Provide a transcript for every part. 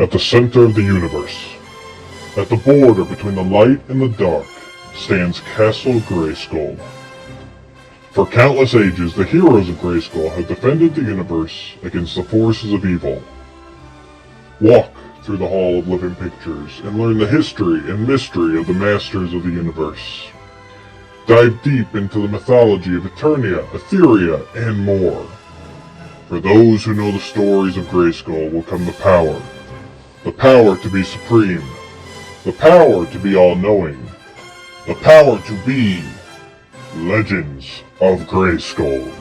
At the center of the universe, at the border between the light and the dark, stands Castle Grayskull. For countless ages, the heroes of Grayskull have defended the universe against the forces of evil. Walk through the Hall of Living Pictures and learn the history and mystery of the Masters of the Universe. Dive deep into the mythology of Eternia, Etheria, and more. For those who know the stories of Grayskull will come the power. The power to be supreme. The power to be all-knowing. The power to be Legends of Grayskull.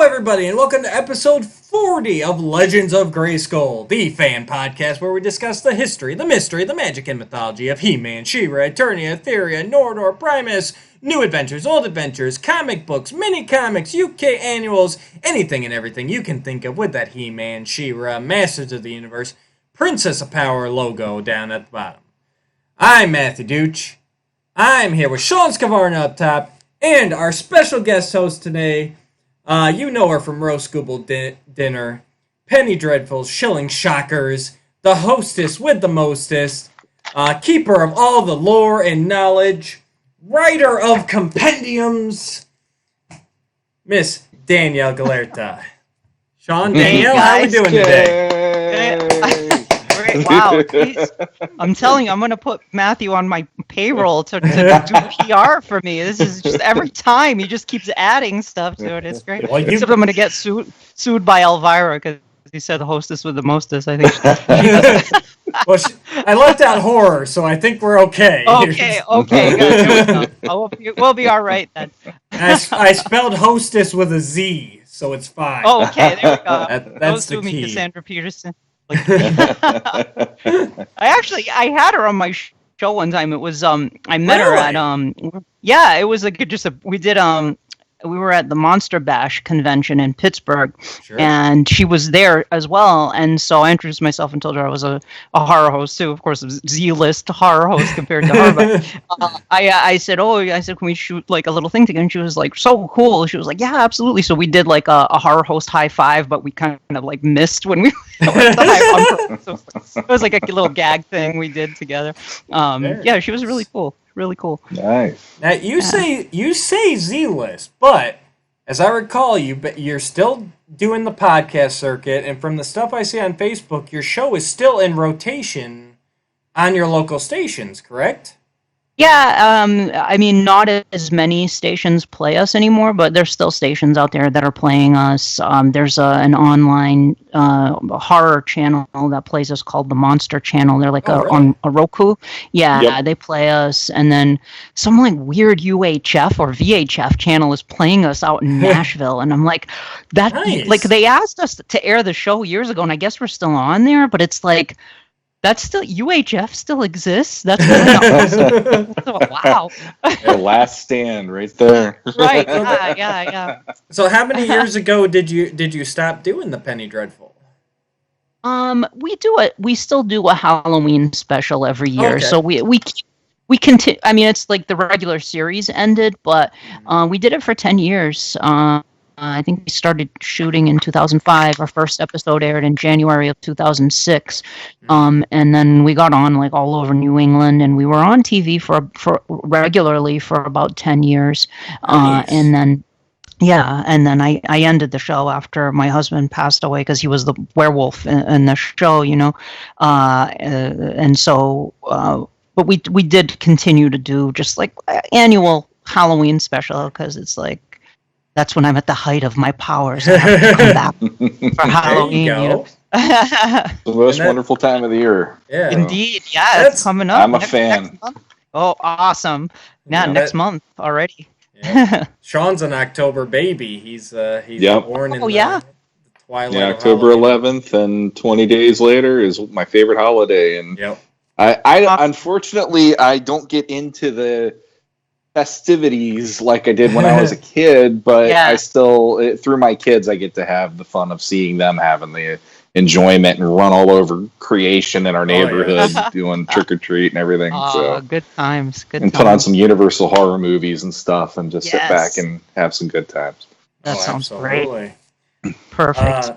Everybody, and welcome to episode 40 of Legends of Grayskull, the fan podcast where we discuss the history, the mystery, the magic, and mythology of He-Man, She-Ra, Eternia, Etheria, Nordor, Primus, new adventures, old adventures, comic books, mini-comics, UK annuals, anything and everything you can think of with that He-Man, She-Ra, Masters of the Universe, Princess of Power logo down at the bottom. I'm Matthew Dooch. I'm here with Sean Scavarna up top, and our special guest host today. You know her from Roast Google Dinner, Penny Dreadfuls, Shilling Shockers, the hostess with the mostest, keeper of all the lore and knowledge, writer of compendiums, Miss Danielle Gelehrter. Sean, Danielle, how are we doing today? Great, wow. I'm telling you, I'm going to put Matthew on my payroll to do PR for me. This is just every time he just keeps adding stuff to it. It's great. Well, except I'm going to get sued by Elvira because he said the hostess with the mostest. I think. Well, I left out horror, so I think we're okay. Okay. Good. We'll be all right then. I spelled hostess with a Z, so it's fine. Oh, okay, there we go. That's the key. key. Cassandra Peterson. I had her on my show one time. It was I met her at it was we were at the Monster Bash convention in Pittsburgh, sure. And she was there as well. And so I introduced myself and told her I was a horror host too. Of course, a Z-list horror host compared to her. But I said, can we shoot like a little thing together? And she was like, so cool. She was like, yeah, absolutely. So we did like a horror host high five, but we kind of like missed when we went the high five. So it was like a little gag thing we did together. Yeah, she was really cool. Really cool. Nice. Now you say Z-list, but as I recall, you're still doing the podcast circuit, and from the stuff I see on Facebook, your show is still in rotation on your local stations, correct? Yeah, I mean, not as many stations play us anymore, but there's still stations out there that are playing us. There's an online horror channel that plays us called the Monster Channel. They're like on a Roku. Yeah, yep. They play us. And then some like weird UHF or VHF channel is playing us out in Nashville. And I'm like, nice. Like they asked us to air the show years ago, and I guess we're still on there, but it's like, that's still UHF still exists. That's really awesome. Wow. The last stand right there. Right. Yeah. So how many years ago did you stop doing the Penny Dreadful? We still do a Halloween special every year. Okay. So we continue. I mean, it's like the regular series ended, but we did it for 10 years. I think we started shooting in 2005. Our first episode aired in January of 2006. And then we got on like all over New England, and we were on TV for regularly for about 10 years. Nice. And then I ended the show after my husband passed away because he was the werewolf in the show, you know. And so, but we did continue to do just like annual Halloween special because it's like, that's when I'm at the height of my powers. I have to come back for Halloween. There you go. The most wonderful time of the year. Yeah. Indeed. Yeah, it's coming up. I'm a fan. Oh, awesome. Next month already. Yeah. Sean's an October baby. He's born in the Twilight Yeah, of October Halloween. 11th, and 20 days later is my favorite holiday. And Yep. I unfortunately I don't get into the festivities like I did when I was a kid, but Yeah. I still, through my kids, I get to have the fun of seeing them having the enjoyment and run all over creation in our neighborhood, doing trick or treat and everything. So good times. Good and times. put on some Universal horror movies and stuff, and just sit back and have some good times. That sounds absolutely. Great. Perfect.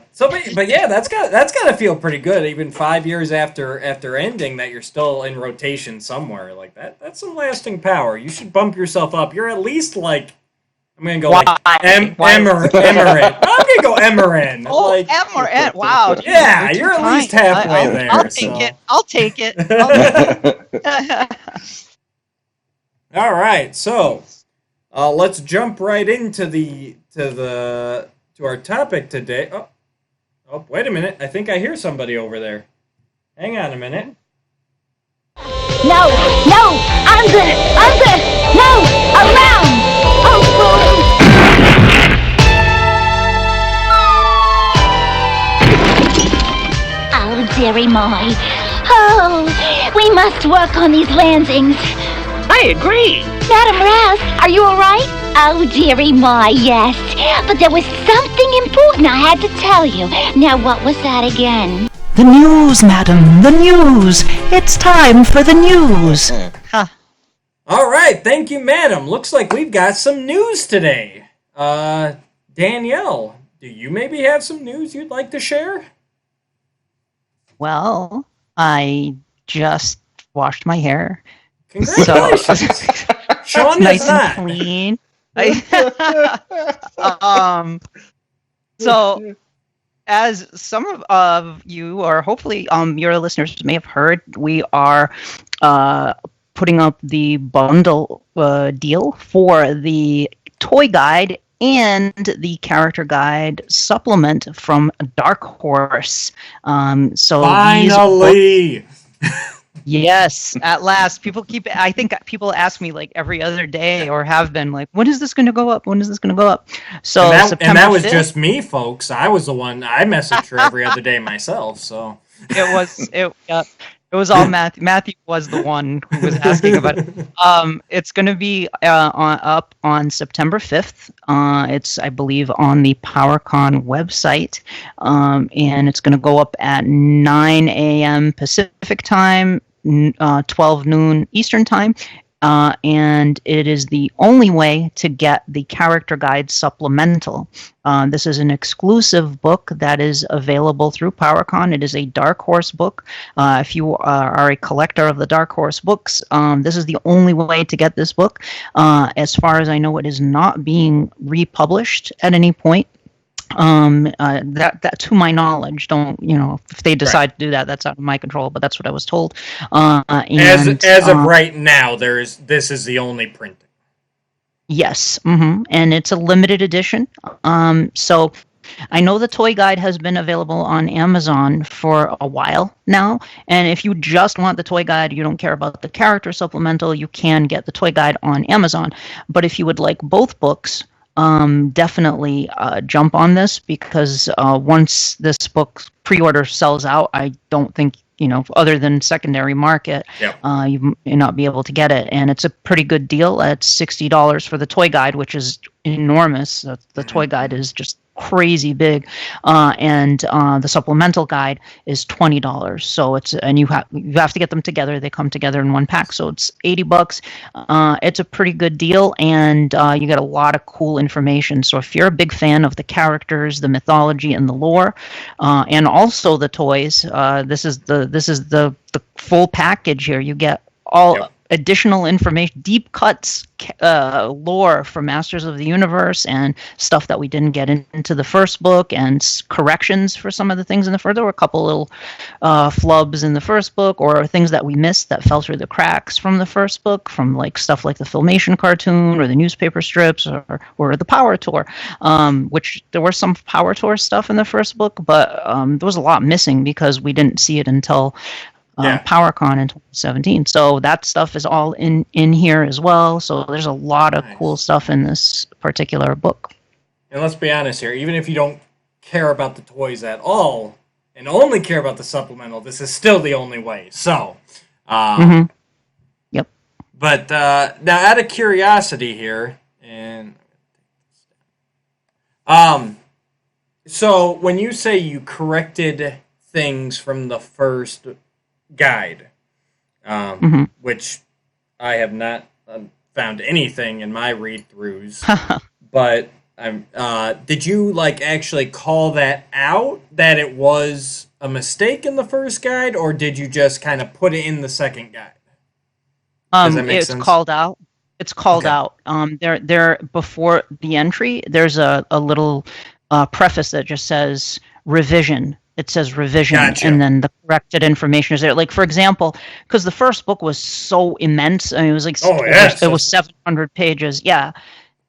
But yeah, that's got to feel pretty good. Even 5 years after ending, that you're still in rotation somewhere like that. That's some lasting power. You should bump yourself up. You're at least like, I'm gonna go like Emerald. I'm gonna go Emerin. Oh, like, Emerin! Wow. Geez, yeah, you're at least halfway there. I'll take it. All right, so let's jump right into our topic today. Oh, wait a minute. I think I hear somebody over there. Hang on a minute. No, under, no, around. Oh, dearie my. Oh, we must work on these landings. I agree. Madam Raz, are you all right? Oh, dearie my, yes. But there was something important I had to tell you. Now, what was that again? The news, madam, the news. It's time for the news. All right, thank you, madam. Looks like we've got some news today. Danielle, do you maybe have some news you'd like to share? Well, I just washed my hair. Congratulations. Sean nice is and clean. So, as some of you, or hopefully your listeners may have heard, we are putting up the bundle deal for the toy guide and the character guide supplement from Dark Horse. So finally. Yes, at last. I think people ask me like every other day, or have been like, when is this going to go up? When is this going to go up? So and that was 5th? Just me, folks. I was the one, I messaged her every other day myself, so. It was all Matthew. Matthew was the one who was asking about it. It's going to be up on September 5th. It's, I believe, on the Powercon website. And it's going to go up at 9 a.m. Pacific time, 12 noon Eastern time. And it is the only way to get the character guide supplemental. This is an exclusive book that is available through Powercon. It is a Dark Horse book. If you are a collector of the Dark Horse books, this is the only way to get this book. As far as I know, it is not being republished at any point. That to my knowledge, if they decide to do that, that's out of my control, but that's what I was told. As of right now, this is the only printing. Yes. And it's a limited edition. So I know the toy guide has been available on Amazon for a while now, and if you just want the toy guide, you don't care about the character supplemental, you can get the toy guide on Amazon. But if you would like both books, definitely jump on this, because once this book pre-order sells out, I don't think, other than secondary market, you may not be able to get it. And it's a pretty good deal at $60 for the toy guide, which is enormous. The toy guide is just crazy big, and the supplemental guide is $20. So you have to get them together. They come together in one pack, so it's $80. It's a pretty good deal, and you get a lot of cool information. So if you're a big fan of the characters, the mythology, and the lore, and also the toys, this is the full package here. You get all additional information, deep cuts, lore from Masters of the Universe, and stuff that we didn't get into the first book, and corrections for some of the things in the first. There were a couple little flubs in the first book, or things that we missed that fell through the cracks from the first book, from like stuff like the Filmation cartoon or the newspaper strips or the Power Tour, which there were some Power Tour stuff in the first book, but there was a lot missing because we didn't see it until Powercon in 2017. So that stuff is all in here as well. So there's a lot of cool stuff in this particular book. And let's be honest here, even if you don't care about the toys at all and only care about the supplemental, this is still the only way. So, Yep. But now, out of curiosity here, and so when you say you corrected things from the first guide, which I have not found anything in my read-throughs, but did you like actually call that out that it was a mistake in the first guide, or did you just kind of put it in the second guide? Does that make sense? Called out. It's called out. There before the entry, there's a little preface that just says revision. It says revision, and then the corrected information is there. Like, for example, because the first book was so immense. I mean, it was like it was 700 pages. Yeah,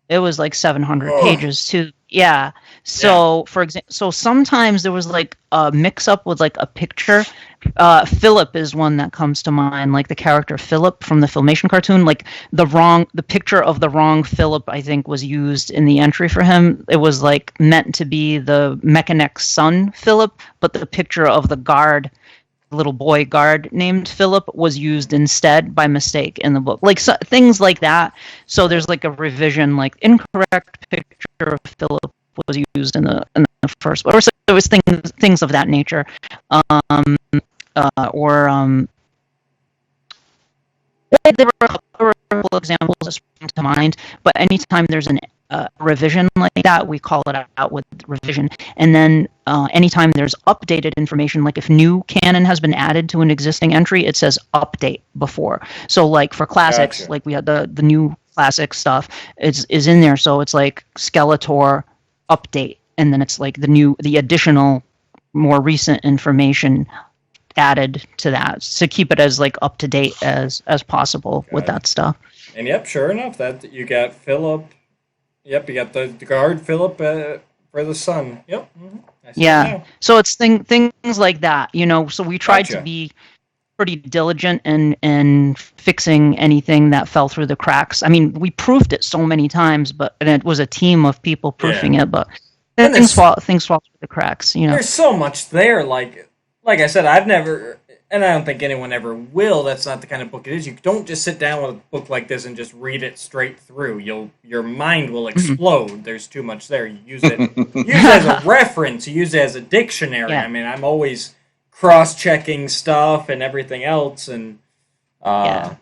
it was like 700 pages too. Yeah. So for example, so sometimes there was like a mix-up with like a picture. Philip is one that comes to mind, like the character Philip from the Filmation cartoon. Like the picture of the wrong Philip, I think, was used in the entry for him. It was like meant to be the Mechanec's son, Philip, but the picture of the guard, little boy guard named Philip, was used instead by mistake in the book. Like things like that. So there's like a revision, like incorrect picture of Philip was used in the first book. Or so it was things of that nature. There were a couple examples that spring to mind, but anytime there's a revision like that, we call it out with revision. And then anytime there's updated information, like if new canon has been added to an existing entry, it says update before. So like for classics, like we had the new classic stuff is in there. So it's like Skeletor update, and then it's like the additional, more recent information added to that to keep it as like up to date as possible with that stuff. And yep, sure enough, that you got Philip. Yep, you got the guard Philip for the son. Yep. Yeah. So it's things like that, you know. So we tried to be pretty diligent in fixing anything that fell through the cracks. I mean, we proofed it so many times, and it was a team of people proofing it, but things fall through the cracks. You know, there's so much there. Like I said, I've never, and I don't think anyone ever will. That's not the kind of book it is. You don't just sit down with a book like this and just read it straight through. Your mind will explode. There's too much there. You use it as a reference. You use it as a dictionary. Yeah. I mean, I'm always cross-checking stuff and everything else, and for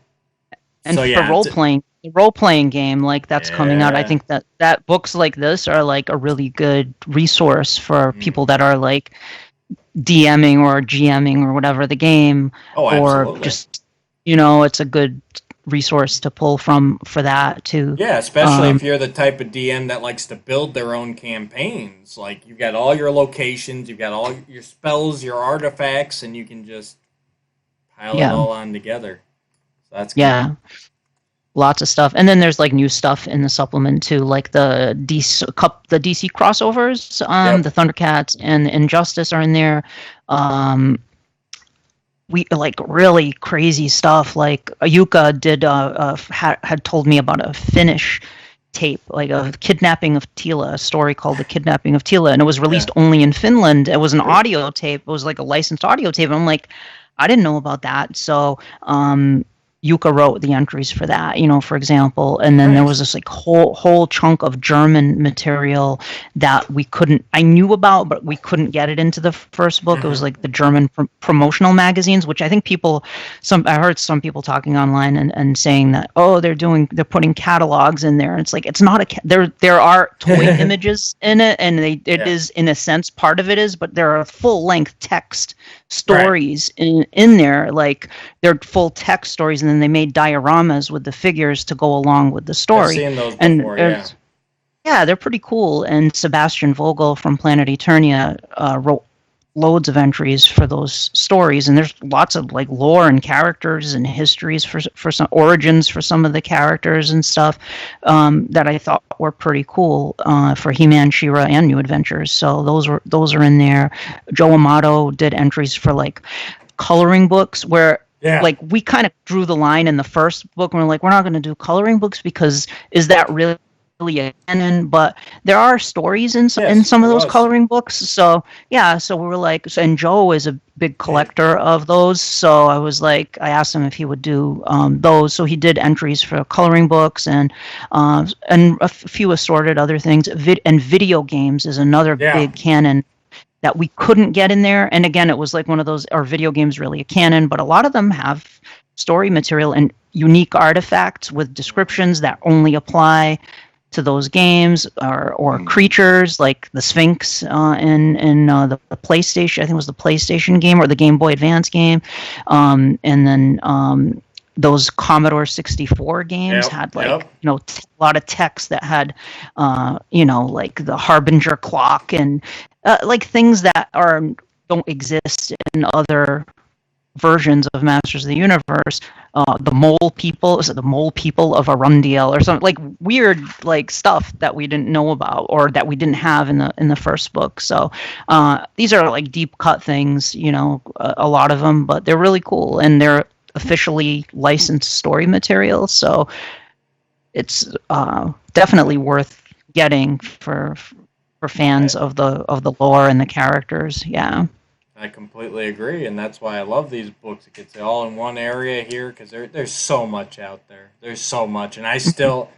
role-playing, the role-playing game like that's coming out, I think that books like this are like a really good resource for people that are like DMing or GMing or whatever the game, or just, you know, it's a good resource to pull from for that too. Yeah, especially if you're the type of DM that likes to build their own campaigns. Like, you've got all your locations, you've got all your spells, your artifacts, and you can just pile it all on together. So that's cool. Lots of stuff. And then there's like new stuff in the supplement too, like the DC crossovers, the Thundercats and Injustice are in there. We like really crazy stuff. Like Yuka did had told me about a Finnish tape, like a kidnapping of Tila, a story called The Kidnapping of Tila, and it was released only in Finland. It was an audio tape. It was like a licensed audio tape. And I'm like, I didn't know about that. So Yuka wrote the entries for that, you know, for example. And then there was this like whole chunk of German material that I knew about, but we couldn't get it into the first book. It was like the German promotional magazines, which I think I heard some people talking online and saying that, they're putting catalogs in there. It's like, it's not there are toy images in it, and it is, in a sense, part of it is, but there are full length text stories in there, like they're full text stories, and then they made dioramas with the figures to go along with the story. I've seen those before, they're pretty cool. And Sebastian Vogel from Planet Eternia wrote loads of entries for those stories, and there's lots of like lore and characters and histories for some origins for some of the characters and stuff that I thought were pretty cool for He-Man, She-Ra, and New Adventures. So those are in there. Joe Amato did entries for like coloring books where like we kind of drew the line in the first book and we're like, we're not going to do coloring books because is that really a canon, but there are stories in some of those coloring books. So yeah, so we were like, and Joe is a big collector of those. So I was like, I asked him if he would do those. So he did entries for coloring books and a few assorted other things. And video games is another big canon that we couldn't get in there. And again, it was like one of those, are video games really a canon? But a lot of them have story material and unique artifacts with descriptions that only apply to those games, or creatures like the Sphinx in the PlayStation. I think it was the PlayStation game or the Game Boy Advance game, and then those Commodore 64 games had a lot of text that had like the Harbinger clock and like things that don't exist in other versions of Masters of the Universe. The mole people, is it the mole people of Arundiel or something, like weird like stuff that we didn't know about or that we didn't have in the first book. So these are like deep cut things, a lot of them, but they're really cool and they're officially licensed story material. So it's definitely worth getting for fans of the lore and the characters. Yeah. I completely agree, and that's why I love these books. It gets it all in one area here because there's so much out there. There's so much, and I'm still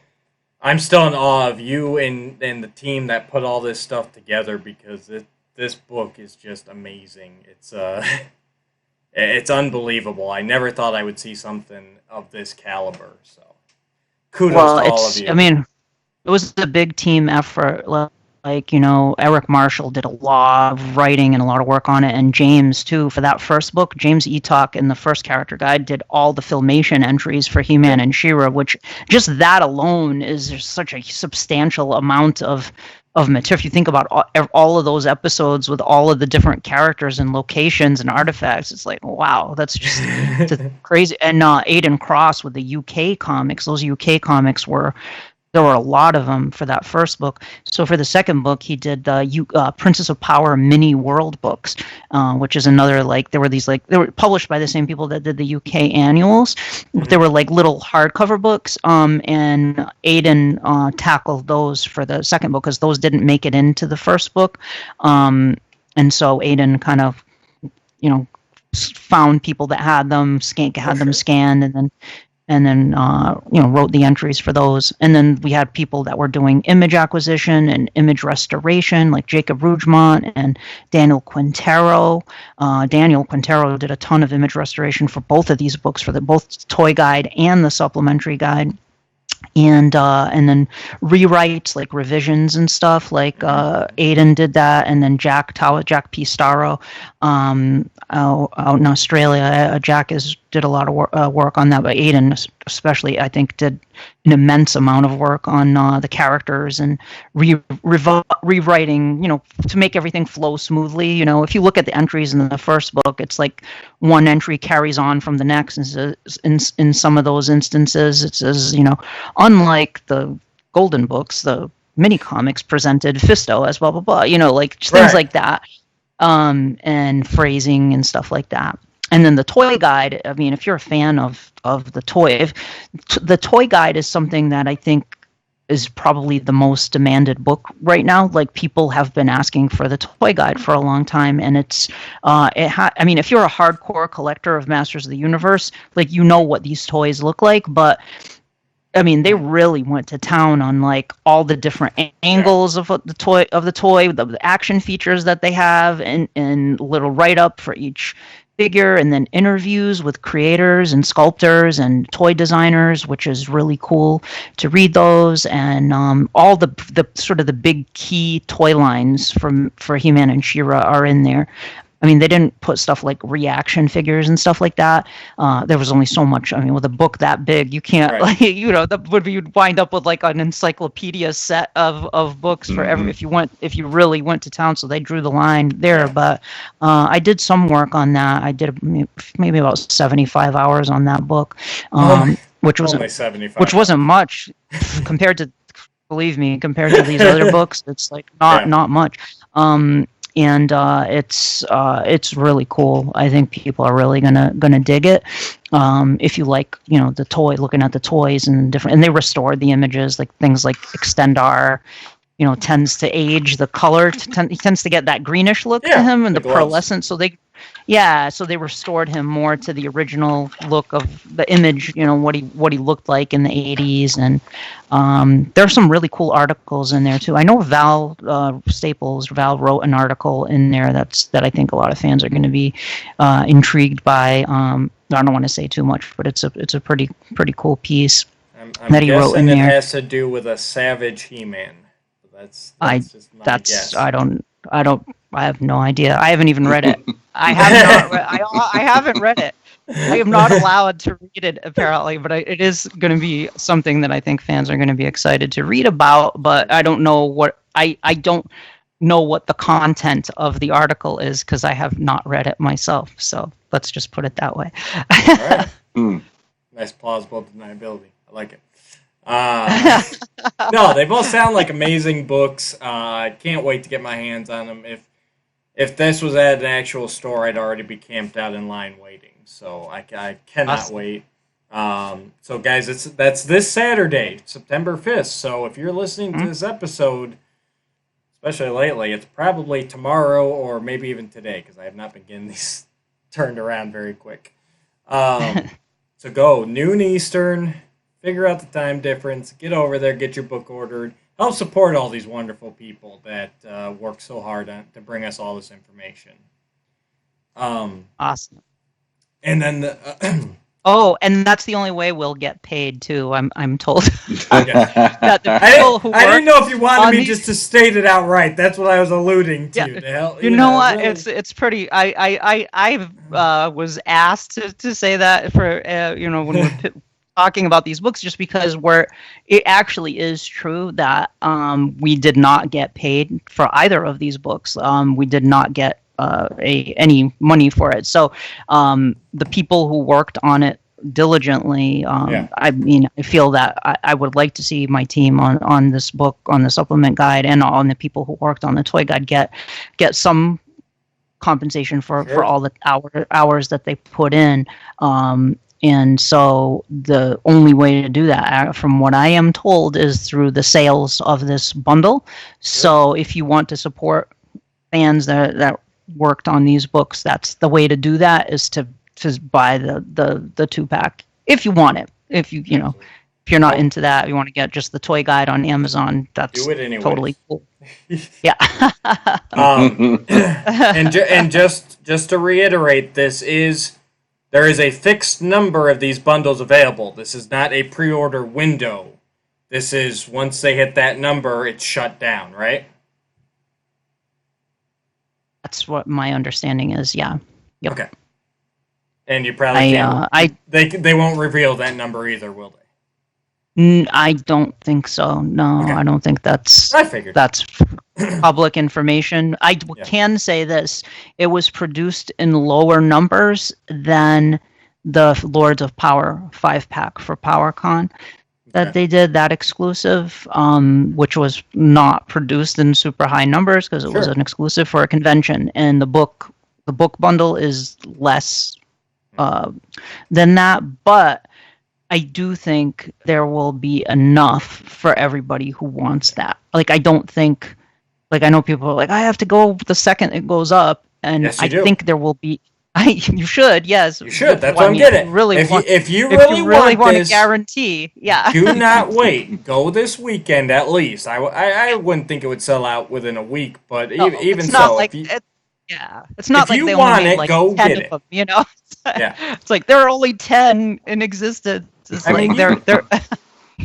in awe of you and the team that put all this stuff together because this book is just amazing. It's it's unbelievable. I never thought I would see something of this caliber. So kudos to all of you. I mean, it was a big team effort. Like, Eric Marshall did a lot of writing and a lot of work on it, and James, too, for that first book. James Eatock in the first character guide did all the Filmation entries for He-Man and She-Ra, which just that alone is such a substantial amount of material. If you think about all of those episodes with all of the different characters and locations and artifacts, it's like, wow, that's just crazy. And Aidan Cross with the UK comics, those UK comics there were a lot of them for that first book. So for the second book, he did the Princess of Power mini world books, which is another, like, they were published by the same people that did the UK annuals. They were like little hardcover books, and Aidan tackled those for the second book because those didn't make it into the first book. And so Aidan kind of, found people that had them, them scanned, and then wrote the entries for those. And then we had people that were doing image acquisition and image restoration, like Jacob Rougemont and Daniel Quintero. Daniel Quintero did a ton of image restoration for both of these books, for both toy guide and the supplementary guide. And then rewrites, like revisions and stuff, like Aidan did that, and then Jack P. Starro out in Australia. Jack did a lot of work on that, but Aidan especially, I think, did an immense amount of work on the characters and rewriting, to make everything flow smoothly. If you look at the entries in the first book, it's like one entry carries on from the next. In some of those instances, it says, unlike the Golden Books, the mini comics presented Fisto as blah blah blah. Like things like that, and phrasing and stuff like that. And then the toy guide, I mean, if you're a fan of the toy, the toy guide is something that I think is probably the most demanded book right now. Like, people have been asking for the toy guide for a long time, and it's I mean, if you're a hardcore collector of Masters of the Universe, like, what these toys look like, but I mean, they really went to town on like all the different angles of the toy, the action features that they have, and little write up for each figure, and then interviews with creators and sculptors and toy designers, which is really cool to read those, and all the sort of the big key toy lines for He-Man and She-Ra are in there. I mean, they didn't put stuff like reaction figures and stuff like that. There was only so much. I mean, with a book that big, you can't, you'd wind up with like an encyclopedia set of books for every, if you really went to town. So they drew the line there. But I did some work on that. I did maybe about 75 hours on that book, which wasn't much compared to, believe me, compared to these other books. It's like not much. it's really cool. I think people are really gonna dig it. If you like, the toy, looking at the toys and they restored the images, like things like Extendar, tends to age. The color tends to get that greenish look to him, and the pearlescent. So they restored him more to the original look of the image. What he looked like in the 80s, and there's some really cool articles in there too. I know Val wrote an article in there that I think a lot of fans are going to be intrigued by. I don't want to say too much, but it's a pretty cool piece that he wrote in there. It has to do with a savage He-Man. That's just my guess. I have no idea. I haven't even read it. I haven't read it. I am not allowed to read it apparently, but it is going to be something that I think fans are going to be excited to read about. But I don't know what I don't know what the content of the article is because I have not read it myself. So let's just put it that way. All right. Nice plausible deniability. I like it. No, they both sound like amazing books. I can't wait to get my hands on them. If this was at an actual store, I'd already be camped out in line waiting. So I cannot wait. So guys, that's this Saturday, September 5th. So if you're listening to this episode, especially lately, it's probably tomorrow or maybe even today because I have not been getting these turned around very quick. So go noon Eastern. Figure out the time difference. Get over there. Get your book ordered. Help support all these wonderful people that work so hard to bring us all this information. Awesome. And then and that's the only way we'll get paid too. I'm told. I didn't know if you wanted me just to state it outright. That's what I was alluding to. Yeah. You know what? Really... It's pretty. I was asked to say that for when we're talking about these books, just because it actually is true that we did not get paid for either of these books. We did not get any money for it. So the people who worked on it diligently, I feel that I would like to see my team on this book, on the supplement guide, and on the people who worked on the toy guide get some compensation for all the hours that they put in. And so the only way to do that, from what I am told, is through the sales of this bundle. So if you want to support fans that worked on these books, that's the way to do that, is to buy the 2-pack if you want it. If if you're not into that, you want to get just the toy guide on Amazon, that's totally cool. Yeah. And just to reiterate, there is a fixed number of these bundles available. This is not a pre-order window. This is, once they hit that number, it's shut down, right? That's what my understanding is, yeah. Yep. Okay. And you probably they won't reveal that number either, will they? I don't think so. No, okay. I don't think that's public information. I can say this. It was produced in lower numbers than the Lords of Power 5-pack for Powercon that they did, that exclusive, which was not produced in super high numbers because it was an exclusive for a convention. And the book bundle is less than that, but I do think there will be enough for everybody who wants that. Like, I don't think, I know people are like, I have to go the second it goes up, and yes, I think there will be. You should, yes. You should. That's what I'm getting. If you really want to guarantee, do not wait. Go this weekend at least. I wouldn't think it would sell out within a week, but even so, it's not like they only made like 10 of them, It's like there are only 10 in existence. It's they're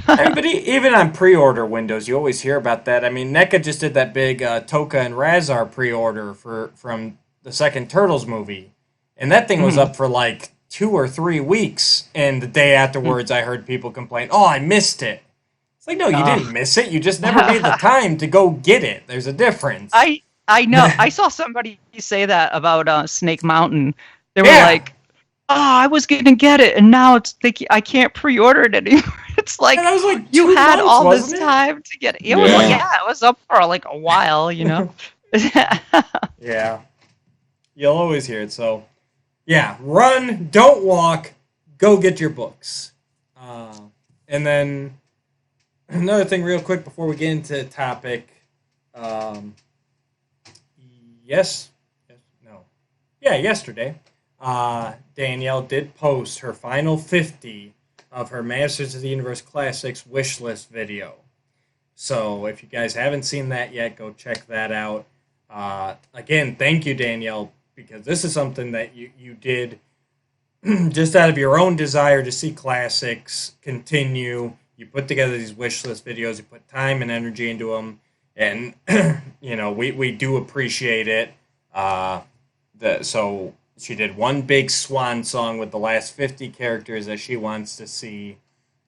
but even on pre-order windows, you always hear about that. I mean, NECA just did that big Toka and Razar pre-order from the second Turtles movie, and that thing was up for like 2 or 3 weeks. And the day afterwards, I heard people complain, "Oh, I missed it." It's like, no, you didn't miss it. You just never made the time to go get it. There's a difference. I know. I saw somebody say that about Snake Mountain. They were like, "Oh, I was going to get it, and now I can't pre-order it anymore." It's like, and I was like, you had all this time to get it. It was it was up for like a while, Yeah. You'll always hear it, so... Yeah, run, don't walk, go get your books. And then, another thing real quick before we get into the topic. Yesterday, Danielle did post her final 50 of her Masters of the Universe Classics wish list video. So if you guys haven't seen that yet, go check that out. Again, thank you, Danielle, because this is something that you did just out of your own desire to see classics continue. You put together these wish list videos, you put time and energy into them, and we do appreciate it. So she did one big swan song with the last 50 characters that she wants to see,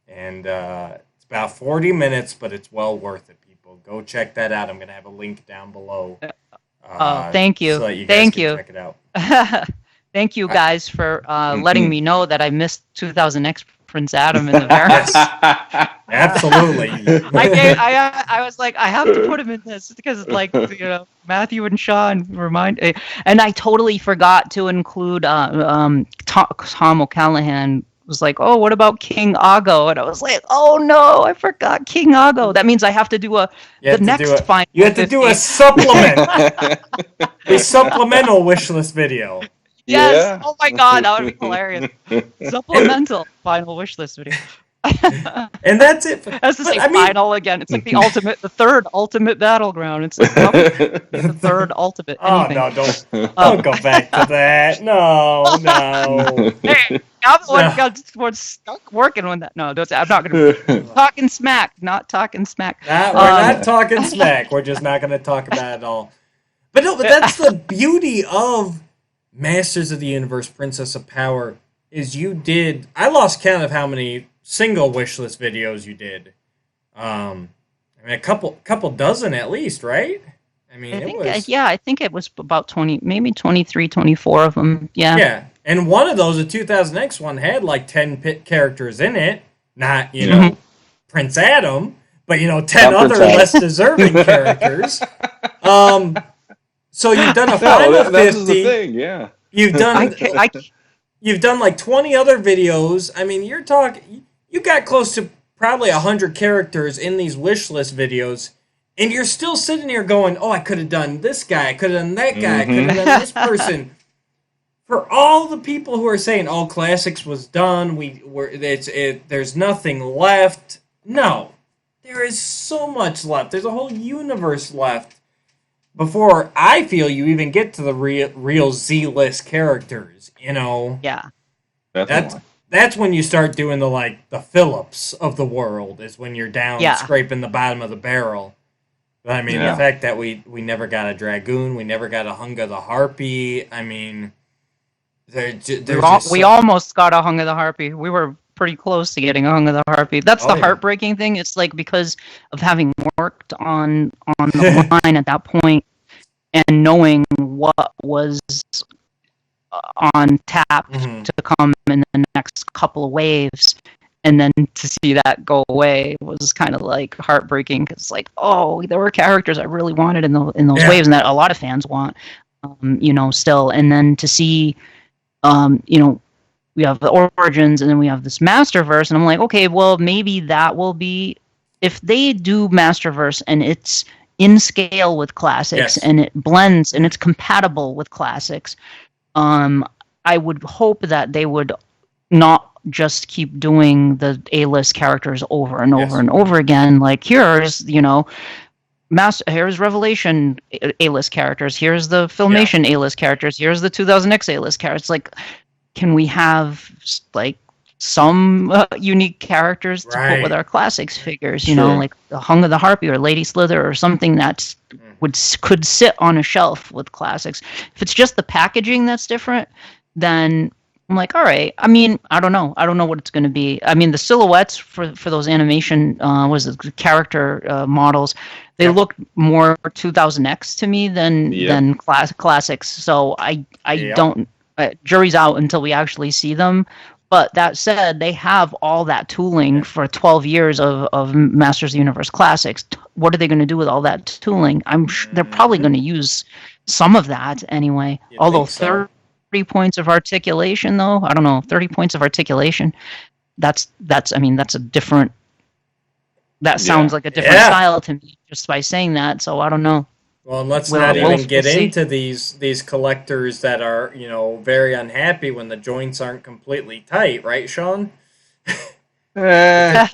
and it's about 40 minutes, but it's well worth it, people. Go check that out. I'm going to have a link down below. Thank you. So that you guys can check it out. Thank you guys for letting me know that I missed 2000X Prince Adam in the Varus. Absolutely. I was like, I have to put him in this because, like, Matthew and Sean and I totally forgot to include Tom O'Callahan. Was like, oh, what about King Ago? And I was like, oh no, I forgot King Ago. That means I have to do the next final. You have to do a supplement, a supplemental wish list video. Yes. Yeah. Oh my god, that would be hilarious. Supplemental final wish list video. And that's it. That's the same final again. It's like the third ultimate battleground. It's like the third ultimate. Anything. Oh no, don't go back to that. No. Hey, I'm the one stuck working on that. No, I'm not going to talking smack. Not talking smack. We're not talking smack. We're just not going to talk about it all. But that's the beauty of Masters of the Universe, Princess of Power. Is I lost count of how many single wishlist videos you did. A couple dozen at least, right? I think it was about 20, maybe 23, 24 of them. Yeah. Yeah, and one of those, the 2000X one, had like 10 characters in it. Not, Prince Adam, but 10 other less deserving characters. So you've done a final 50. That's the thing, yeah. You've done you've done like 20 other videos. I mean, you got close to probably 100 characters in these wish list videos, and you're still sitting here going, "Oh, I could have done this guy. I could have done that guy. I could have done this person." For all the people who are saying, "Oh, Classics was done. There's nothing left." No, there is so much left. There's a whole universe left before I feel you even get to the real Z-list characters. Yeah. That's when you start doing the Phillips of the world, is when you're down scraping the bottom of the barrel. But I mean, the fact that we never got a Dragoon, we never got a Hunga the Harpy. I mean, we almost got a Hunga the Harpy. We were pretty close to getting a Hunga the Harpy. That's the heartbreaking thing. It's like, because of having worked on the line at that point and knowing what was on tap to come in the next couple of waves, and then to see that go away was kind of like heartbreaking, because there were characters I really wanted in those waves, and that a lot of fans want, still. And then to see, we have the Origins, and then we have this Masterverse, and I'm like, okay, well, maybe that will be, if they do Masterverse and it's in scale with Classics, and it blends and it's compatible with Classics, I would hope that they would not just keep doing the A-list characters over and over and over again. Like, here's Revelation A-list characters, here's the Filmation A-list characters, here's the 2000X A-list characters. Like, can we have some unique characters to put with our Classics figures? Like the Hung of the Harpy or Lady Slither or something that could sit on a shelf with Classics. If it's just the packaging that's different, then I'm like, all right. I mean, I don't know what it's going to be. I mean, the silhouettes for those animation character models, they look more 2000X to me than Classics. So I don't. Jury's out until we actually see them. But that said, they have all that tooling for 12 years of Masters of the Universe Classics. What are they going to do with all that tooling? They're probably going to use some of that anyway. Although 30 points of articulation, though, I don't know, 30 points of articulation. That's a different. That sounds like a different style to me just by saying that. So I don't know. Well, and let's not even get into these collectors that are, very unhappy when the joints aren't completely tight, right, Sean? Think about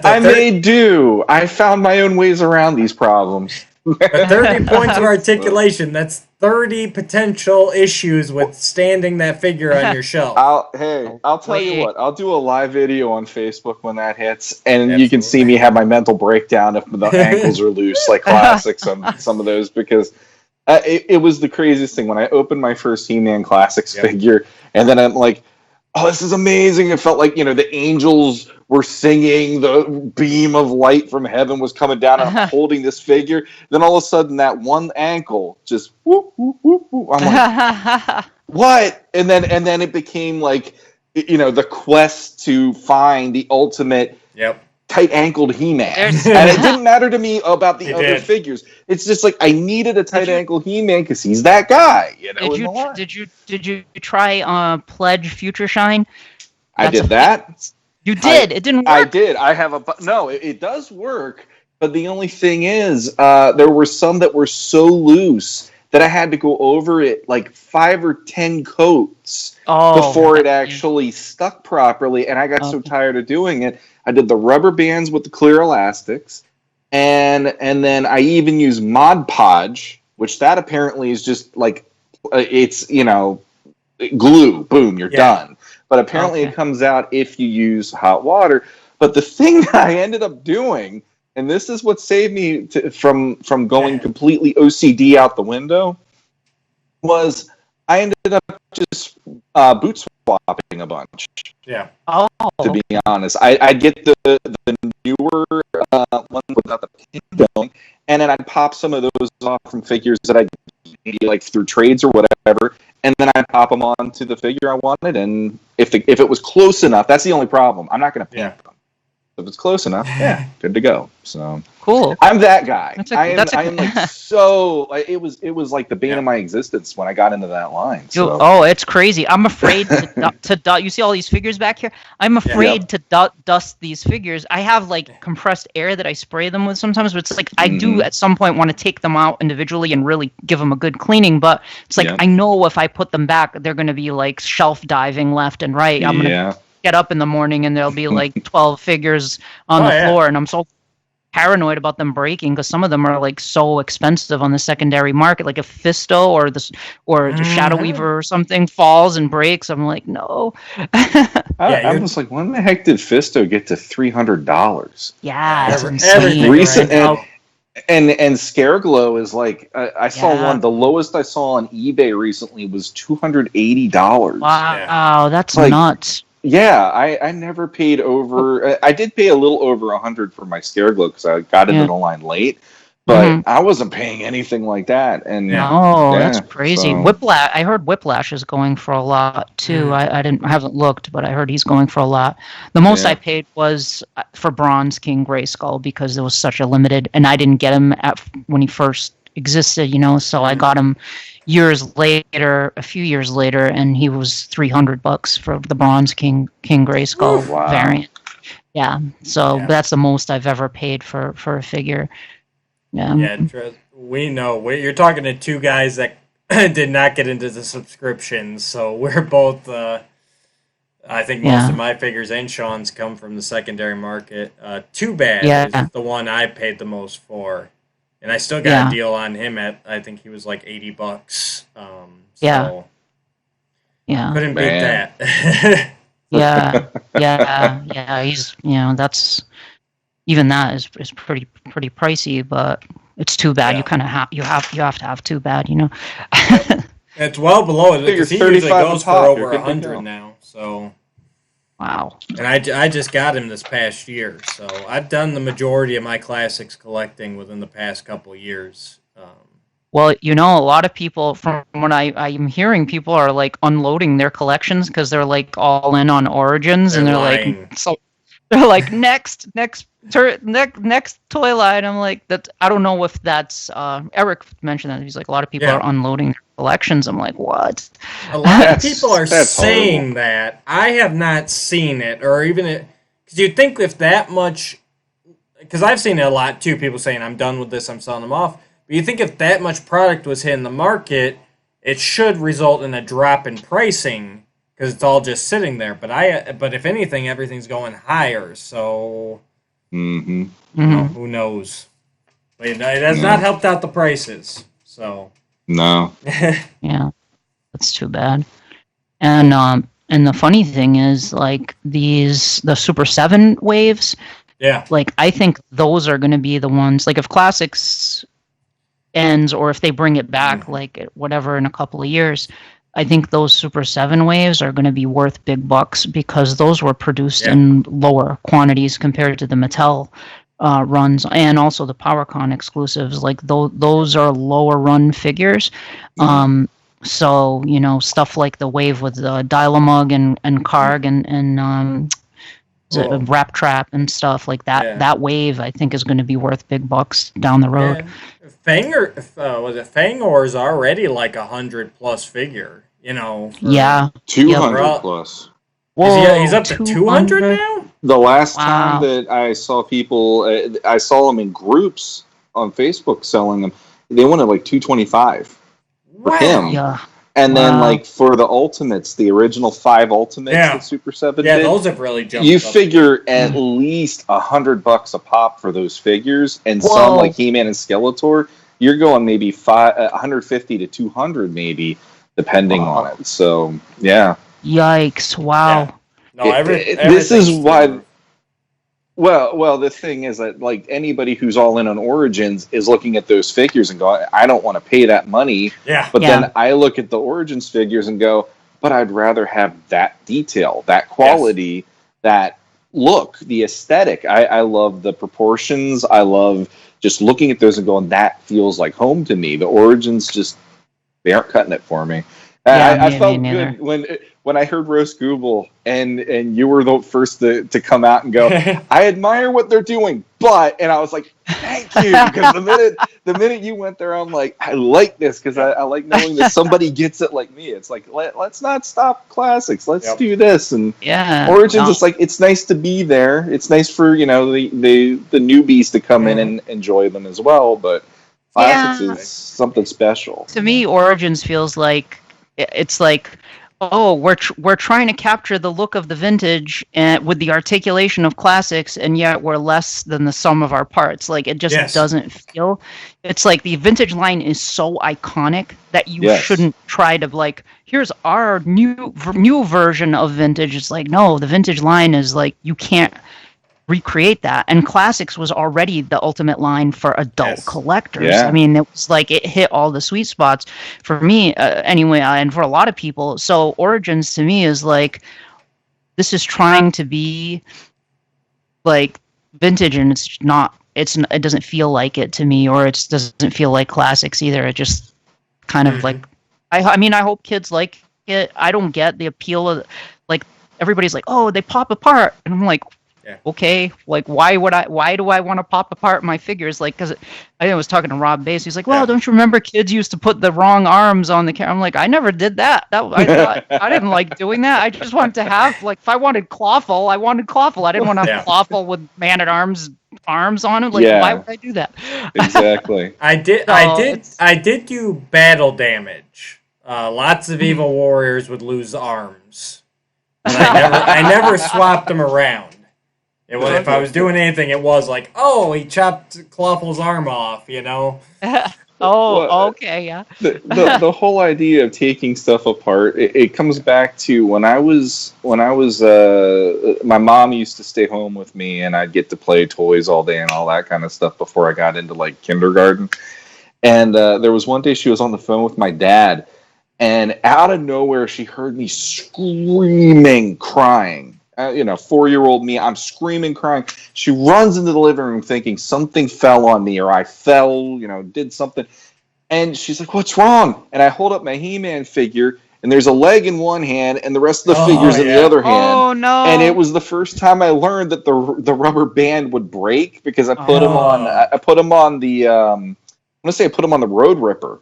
that. I made do. I found my own ways around these problems. 30 points of articulation, that's 30 potential issues with standing that figure on your shelf. I'll tell you what. I'll do a live video on Facebook when that hits, and you can see me have my mental breakdown if the ankles are loose, like classics on some of those, because it was the craziest thing. When I opened my first He-Man Classics figure, and then I'm like, oh, this is amazing. It felt like, the angels were singing, the beam of light from heaven was coming down, and I'm holding this figure. Then all of a sudden, that one ankle just whoop, whoop, whoop, whoop. I'm like, what? And then it became like, the quest to find the ultimate tight-ankled He-Man. And it didn't matter to me about the other figures. It's just like I needed a tight-ankle He-Man because he's that guy. Did you try Pledge Future Shine? I did that. You did. It didn't work. I did. I have it does work, but the only thing is, there were some that were so loose that I had to go over it like 5 or 10 coats before it actually stuck properly, and I got so tired of doing it. I did the rubber bands with the clear elastics, and then I even used Mod Podge, which that apparently is just like it's glue. Boom, you're done. But apparently it comes out if you use hot water. But the thing that I ended up doing, and this is what saved me from going completely OCD out the window, was I ended up just boot swapping a bunch. Yeah. Oh. To be honest, I'd get the newer one without the pin going, and then I'd pop some of those off from figures that I maybe like through trades or whatever, and then I'd pop them onto the figure I wanted. And if it was close enough, that's the only problem. I'm not going to paint them. If it's close enough, good to go. So cool. I'm that guy. I am like so. It was like the bane of my existence when I got into that line. So. Oh, it's crazy. I'm afraid to you see all these figures back here? I'm afraid to dust these figures. I have like compressed air that I spray them with sometimes, but it's like I do at some point want to take them out individually and really give them a good cleaning. But it's like I know if I put them back, they're going to be like shelf diving left and right. I'm gonna get up in the morning and there'll be like 12 figures on the floor, and I'm so paranoid about them breaking because some of them are like so expensive on the secondary market. Like if Fisto or the Shadow Weaver or something falls and breaks, I'm like, no. I'm just like, when the heck did Fisto get to $300? Yeah, it's insane. Recent and Scareglow is like I saw one. The lowest I saw on eBay recently was $280. Wow, that's like, nuts. Yeah, I never paid over. I did pay a little over $100 for my Scareglow because I got into the line late, but I wasn't paying anything like that. And that's crazy. So. Whiplash. I heard Whiplash is going for a lot too. I haven't looked, but I heard he's going for a lot. The most I paid was for Bronze King Grayskull because it was such a limited, and I didn't get him when he first existed. So I got him a few years later, and he was $300 for the Bronze King Grayskull variant. Yeah, so that's the most I've ever paid for a figure. Yeah, we know. You're talking to two guys that did not get into the subscriptions, so we're both. I think most of my figures and Sean's come from the secondary market. Too Bad is the one I paid the most for. And I still got a deal on him at, I think he was like $80. Couldn't beat that. He's, that's, even that is pretty pricey, but it's Too Bad. You kind of have, you have to have Too Bad, It's well below it because he usually goes for over 100 now. So. Wow. And I just got him this past year, so I've done the majority of my classics collecting within the past couple of years. Well, a lot of people, from what I'm hearing, people are like unloading their collections because they're like all in on Origins, and they're lying. like, so they're like next toy line. I'm like, that. I don't know if that's Eric mentioned that. He's like, a lot of people are unloading their collections. I'm like, what? A lot of people are saying horrible. That. I have not seen it, or even it, because you'd think if that much, because I've seen it a lot too. People saying, "I'm done with this. I'm selling them off." But you think if that much product was hitting the market, it should result in a drop in pricing because it's all just sitting there. But if anything, everything's going higher. So, who knows? But it has not helped out the prices. So no, yeah, that's too bad. And the funny thing is, like the Super 7 waves. Yeah, like I think those are going to be the ones. Like if Classics ends, or if they bring it back, like whatever in a couple of years, I think those Super 7 waves are going to be worth big bucks because those were produced in lower quantities compared to the Mattel runs, and also the Powercon exclusives. Like those are lower run figures. So stuff like the wave with Dialmug and Karg and Rap Trap and stuff like that. Yeah. That wave, I think, is going to be worth big bucks down the road. Yeah. Fangor is already like 100+ figure. Yeah, 200 plus. Whoa, he's up to 200 now. The last time that I saw people, I saw them in groups on Facebook selling them. They wanted like 225 for him. Yeah. And then, like, for the Ultimates, the original 5 Ultimates that Super 7 did. Yeah, those have really jumped up. Figure at least $100 a pop for those figures. And some, like He-Man and Skeletor, you're going maybe 150 to 200 maybe, depending on it. So, yeah. Yikes, wow. Yeah. No, this is why... Well, the thing is that, like, anybody who's all in on Origins is looking at those figures and going, I don't want to pay that money. Yeah. But then I look at the Origins figures and go, but I'd rather have that detail, that quality, that look, the aesthetic. I love the proportions. I love just looking at those and going, that feels like home to me. The Origins they aren't cutting it for me. I felt good when I heard Roast Google and you were the first to come out and go, I admire what they're doing, and I was like, thank you, because the minute you went there, I'm like, I like this because I like knowing that somebody gets it like me. It's like let's not stop Classics, let's do this, and Origins. It's like it's nice to be there. It's nice for the newbies to come in and enjoy them as well, but Classics is something special. To me, Origins feels like it's like, oh, we're trying to capture the look of the vintage and with the articulation of Classics, and yet we're less than the sum of our parts. Like it just doesn't feel. It's like the vintage line is so iconic that you shouldn't try to like. Here's our new version of vintage. It's like, no, the vintage line is like you can't recreate that, and Classics was already the ultimate line for adult collectors. I mean, it was like it hit all the sweet spots for me anyway, and for a lot of people. So Origins to me is like, this is trying to be like vintage, and it's not. It doesn't feel like it to me, or it doesn't feel like Classics either. It just kind of like, I mean, I hope kids like it. I don't get the appeal of, like, everybody's like, oh, they pop apart, and I'm like, okay, like why do I want to pop apart my figures? Like, because I was talking to Rob Bass, he's like, well, don't you remember kids used to put the wrong arms on the camera? I'm like, I never did that. I didn't like doing that. I just wanted to have, like, if I wanted Clawful, I wanted Clawful. I didn't want to have Clawful with Man-at-Arms arms on him. Like, why would I do that? Exactly. I did do battle damage. Lots of Evil Warriors would lose arms. But I never swapped them around. It was, if I was doing anything, it was like, oh, he chopped Clawful's arm off, Okay, yeah. The whole idea of taking stuff apart, it comes back to when I was my mom used to stay home with me, and I'd get to play toys all day and all that kind of stuff before I got into like kindergarten. And there was one day she was on the phone with my dad, and out of nowhere she heard me screaming, crying. 4-year-old me, I'm screaming, crying. She runs into the living room thinking something fell on me, or I fell, did something. And she's like, "What's wrong?" And I hold up my He-Man figure, and there's a leg in one hand, and the rest of the figure's in the other hand. Oh no! And it was the first time I learned that the rubber band would break because I put him on. I put him on the. I'm gonna say I put him on the Road Ripper,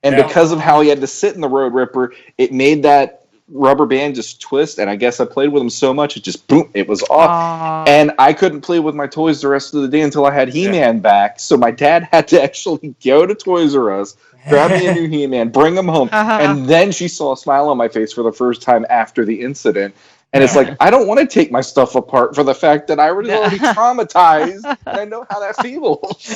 and because of how he had to sit in the Road Ripper, it made that rubber band just twist. And I guess I played with him so much, it just boom, it was off. And I couldn't play with my toys the rest of the day until I had He-Man back. So my dad had to actually go to Toys R Us, grab me a new He-Man, bring him home, and then she saw a smile on my face for the first time after the incident. And it's like, I don't want to take my stuff apart for the fact that I was already traumatized, and I know how that feels.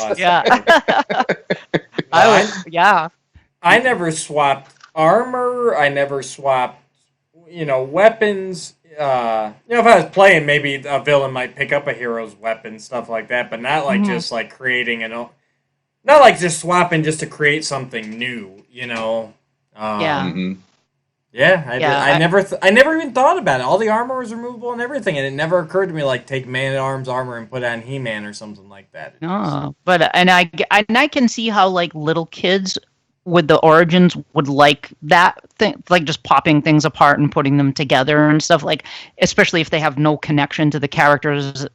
I never swapped armor. I never swapped, weapons. If I was playing, maybe a villain might pick up a hero's weapon, stuff like that, but not like just like creating not like just swapping just to create something new, I never even thought about it. All the armor was removable and everything, and it never occurred to me like take Man-at-Arms armor and put on He-Man or something like that. I can see how like little kids with the Origins would like that thing, like just popping things apart and putting them together and stuff, like especially if they have no connection to the characters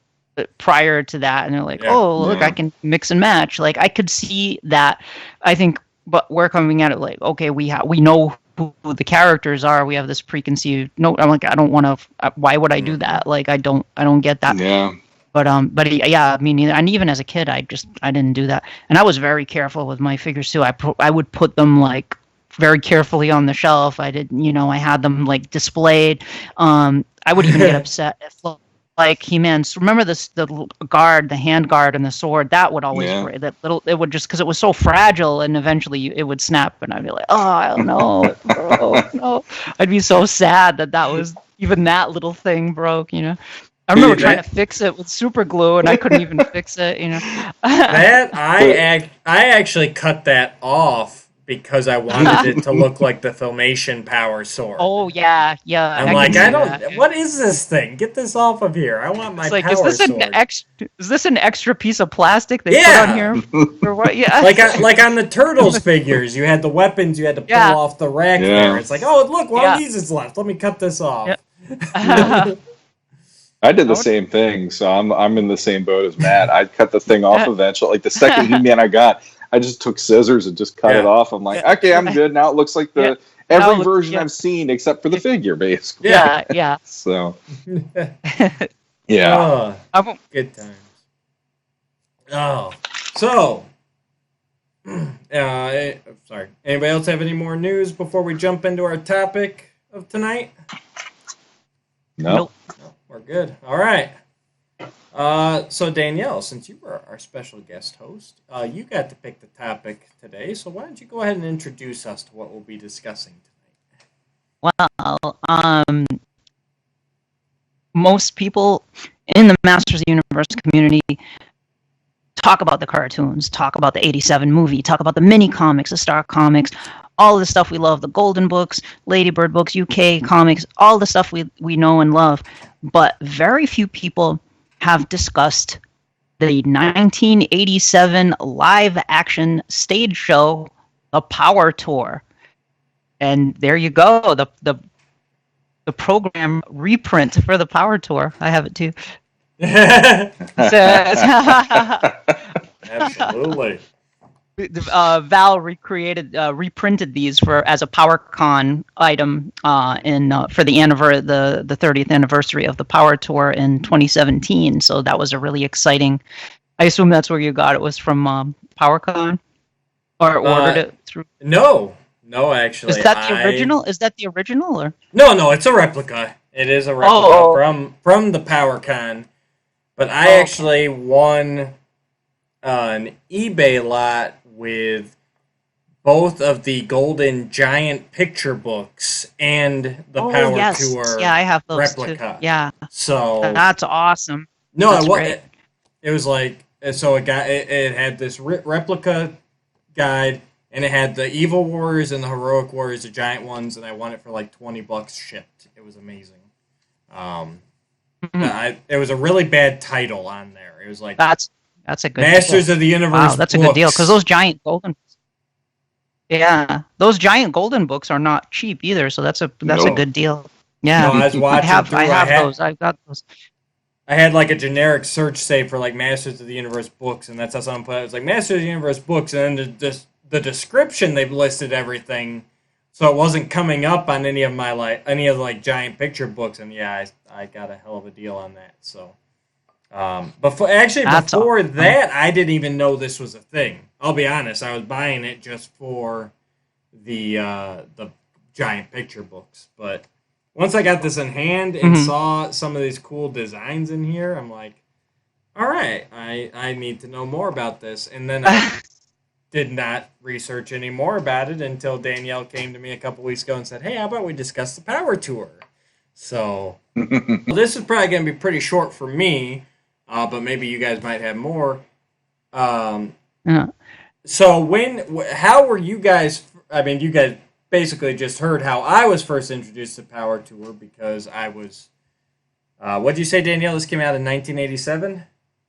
prior to that, and they're like, look, I can mix and match. Like I could see that. I think, but we're coming at it like, okay, we know who the characters are. We have this preconceived. No, I'm like, I don't want to. Why would I do that? Like I don't get that. Yeah. But yeah, me neither. And even as a kid, I didn't do that. And I was very careful with my figures too. I would put them like very carefully on the shelf. I had them like displayed. I would even get upset if like He-Man's. Remember the guard, the hand guard, and the sword. That would always break. That little. It would just because it was so fragile, and eventually it would snap, and I'd be like, oh, I don't know, bro, no. I'd be so sad that was even that little thing broke. I remember trying to fix it with super glue, and I couldn't even fix it. That I actually cut that off because I wanted it to look like the Filmation Power Sword. Oh yeah. I'm like, I don't. What is this thing? Get this off of here! I want my power sword. Is this an extra piece of plastic they put on here? For what? Yeah. like on the Turtles figures, you had the weapons you had to pull off the rack there. It's like, oh look, one of these is left. Let me cut this off. Yeah. I did the same thing, so I'm in the same boat as Matt. I cut the thing off eventually. Like the second He-Man I got, I just took scissors and just cut it off. I'm like, okay, I'm good. Now it looks like every version I've seen except for the figure, basically. Yeah. So, yeah. Oh, good times. Oh, so, sorry. Anybody else have any more news before we jump into our topic of tonight? No. We're good. All right. So Danielle, since you were our special guest host, you got to pick the topic today. So why don't you go ahead and introduce us to what we'll be discussing tonight? Well, most people in the Masters of the Universe community talk about the cartoons, talk about the 87 movie, talk about the mini comics, the Star comics, all the stuff we love, the Golden books, Ladybird books, UK comics, all the stuff we know and love. But very few people have discussed the 1987 live-action stage show, The Power Tour. And there you go, the program reprint for The Power Tour. I have it too. Absolutely. Val reprinted these as a Powercon item for the 30th anniversary of the Power Tour in 2017. So that was a really exciting. I assume that's where you got it. Was from Powercon, or ordered it through? No, actually. Is that the original? Is that the original or? No, it's a replica. It is a replica from the Powercon, but I actually won an eBay lot with both of the Golden Giant picture books and the Power Tour I have those replica. Too. Yeah. So that's awesome. No, that's it was like, so it had this replica guide, and it had the Evil Warriors and the Heroic Warriors, the giant ones, and I won it for like $20 shipped. It was amazing. It was a really bad title on there. It was like that's a good Masters of the Universe. Wow, that's a good deal because those giant golden. Yeah, those giant golden books are not cheap either, so that's a good deal. Yeah, No, I was watching I have those. I've got those. I had like a generic search save for like Masters of the Universe books, and that's how someone put it. It was like Masters of the Universe books, and then the description they've listed everything, so it wasn't coming up on any of the giant picture books. And yeah, I got a hell of a deal on that. So, before that, I didn't even know this was a thing. I'll be honest, I was buying it just for the giant picture books, but once I got this in hand and saw some of these cool designs in here, I'm like, all right, I need to know more about this. And then I did not research any more about it until Danielle came to me a couple weeks ago and said, hey, how about we discuss the Power Tour? So this is probably going to be pretty short for me, but maybe you guys might have more. So how were you guys, I mean, you guys basically just heard how I was first introduced to Power Tour because I was, what did you say, Danielle? This came out in 1987,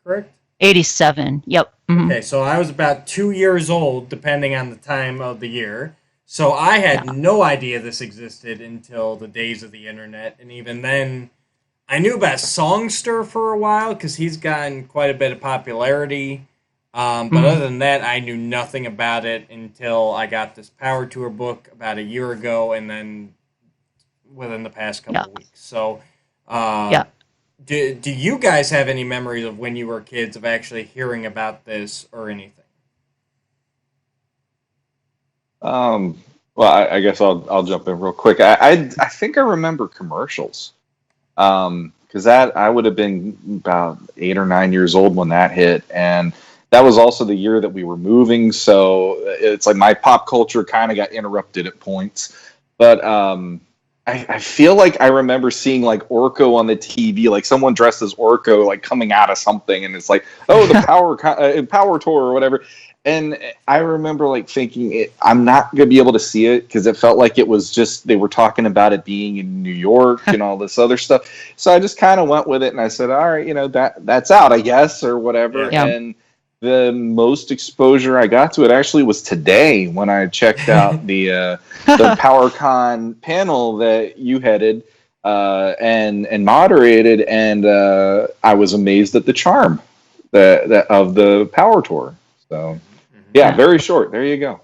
correct? 87, yep. Mm-hmm. Okay, so I was about 2 years old, depending on the time of the year. So I had no idea this existed until the days of the internet. And even then, I knew about Songster for a while because he's gotten quite a bit of popularity. But other than that, I knew nothing about it until I got this Power Tour book about a year ago, and then within the past couple of weeks. So, do you guys have any memories of when you were kids of actually hearing about this or anything? Well, I guess I'll jump in real quick. I think I remember commercials, because that I would have been about 8 or 9 years old when that hit, and that was also the year that we were moving, so it's like my pop culture kind of got interrupted at points. But I feel like I remember seeing like Orko on the TV, like someone dressed as Orko, like coming out of something, and it's like, oh, the Power Tour or whatever. And I remember like thinking, I'm not gonna be able to see it because it felt like it was just they were talking about it being in New York and all this other stuff. So I just kind of went with it, and I said, all right, that's out, I guess, or whatever. Yeah. And the most exposure I got to it actually was today when I checked out the Powercon panel that you headed and moderated, and I was amazed at the charm of the Power Tour. So, yeah, very short. There you go.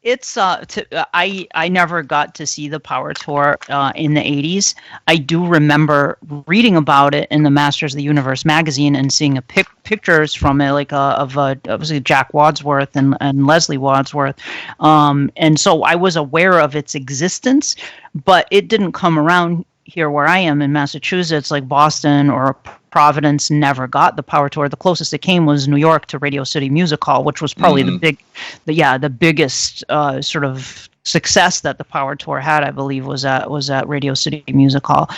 It's I never got to see the Power Tour in the 80s. I do remember reading about it in the Masters of the Universe magazine and seeing pictures from it, like of obviously Jack Wadsworth and Leslie Wadsworth, and so I was aware of its existence, but it didn't come around here where I am in Massachusetts, like Boston or Providence never got the Power Tour. The closest it came was New York to Radio City Music Hall, which was probably the biggest sort of success that the Power Tour had. I believe was at Radio City Music Hall,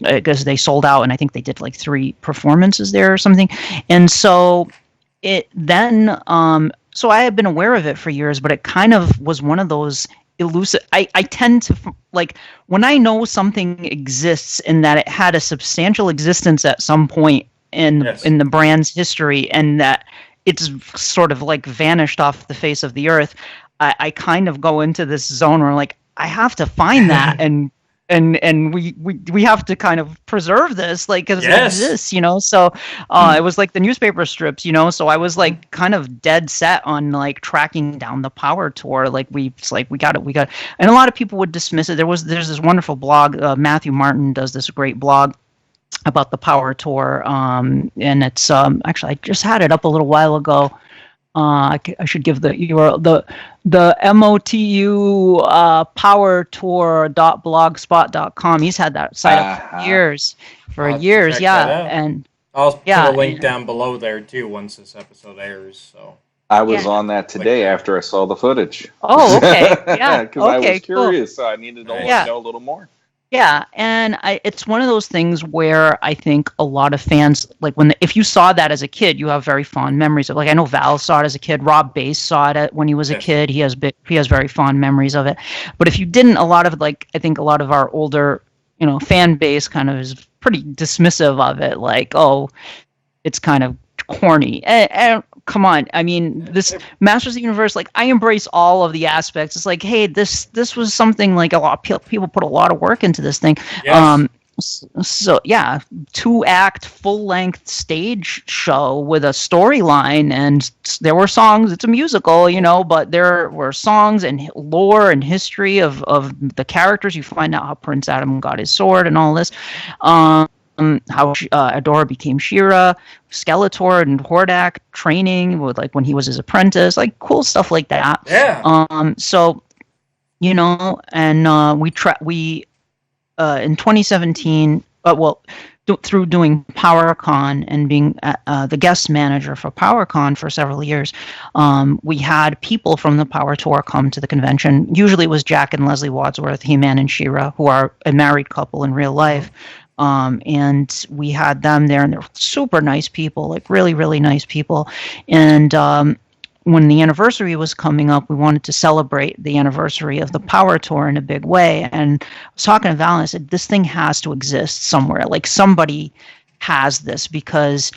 because they sold out, and I think they did like 3 performances there or something. And so it then, so I had been aware of it for years, but it kind of was one of those elusive. I tend to like when I know something exists and that it had a substantial existence at some point in the brand's history, and that it's sort of like vanished off the face of the earth. I kind of go into this zone where like I have to find that and we have to kind of preserve this, like, because it exists, so it was like the newspaper strips, so I was like kind of dead set on like tracking down the Power Tour. Like we got it, and a lot of people would dismiss it. There's this wonderful blog, Matthew Martin does this great blog about the Power Tour, and it's actually I just had it up a little while ago. I should give the URL, the MOTU powertour.blogspot.com. He's had that site up for years. And I'll put a link down below there too once this episode airs. So I was on that today after I saw the footage. Oh, okay, yeah, because I was curious, so I needed to know a little more. Yeah, and it's one of those things where I think a lot of fans, like if you saw that as a kid, you have very fond memories of. Like I know Val saw it as a kid, Rob Bass saw it when he was a kid. He has very fond memories of it. But if you didn't, a lot of I think a lot of our older, fan base kind of is pretty dismissive of it. Like, oh, it's kind of corny. And come on. I mean, this Masters of the Universe, like, I embrace all of the aspects. It's like, hey, this was something like a lot of people put a lot of work into this thing. Yes. So yeah, 2-act full-length stage show with a storyline, and there were songs. It's a musical, but there were songs and lore and history of the characters. You find out how Prince Adam got his sword and all this. How Adora became She-Ra, Skeletor and Hordak training with, like, when he was his apprentice, like, cool stuff like that. Yeah. So, and we in 2017, through doing Powercon and being the guest manager for Powercon for several years, we had people from the Power Tour come to the convention. Usually it was Jack and Leslie Wadsworth, He-Man and She-Ra, who are a married couple in real life. And we had them there, and they're super nice people, like really, really nice people. And when the anniversary was coming up, we wanted to celebrate the anniversary of the Power Tour in a big way. And I was talking to Val, and I said, this thing has to exist somewhere. Like, somebody has this, because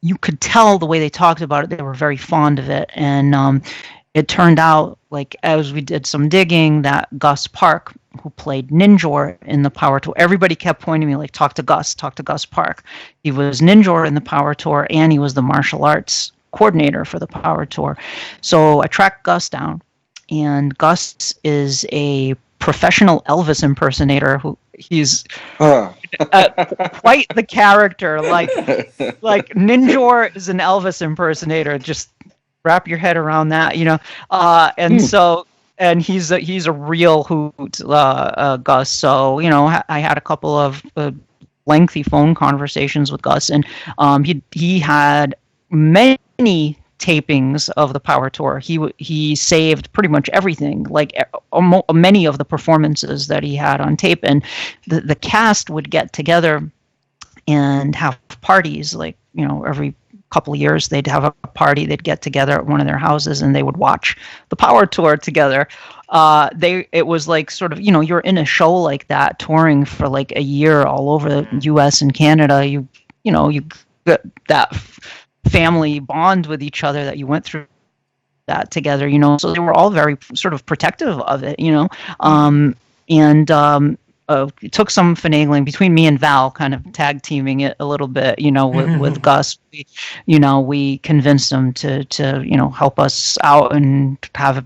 you could tell the way they talked about it, they were very fond of it. And it turned out, like, as we did some digging, that Gus Park, who played Ninjor in the Power Tour, everybody kept pointing me, like, talk to Gus Park. He was Ninjor in the Power Tour, and he was the martial arts coordinator for the Power Tour. So I tracked Gus down, and Gus is a professional Elvis impersonator. He's quite the character. Like Ninjor is an Elvis impersonator. Just wrap your head around that, and he's a real hoot, Gus. So I had a couple of lengthy phone conversations with Gus, and he had many tapings of the Power Tour. He saved pretty much everything, like many of the performances that he had on tape, and the cast would get together and have parties, like, every couple of years they'd have a party. They'd get together at one of their houses and they would watch the Power Tour together. It was like, sort of, you're in a show like that, touring for like a year all over the US and Canada. You get that family bond with each other, that you went through that together, so they were all very sort of protective of it, it took some finagling between me and Val, kind of tag teaming it a little bit, with Gus. We convinced him to help us out and have a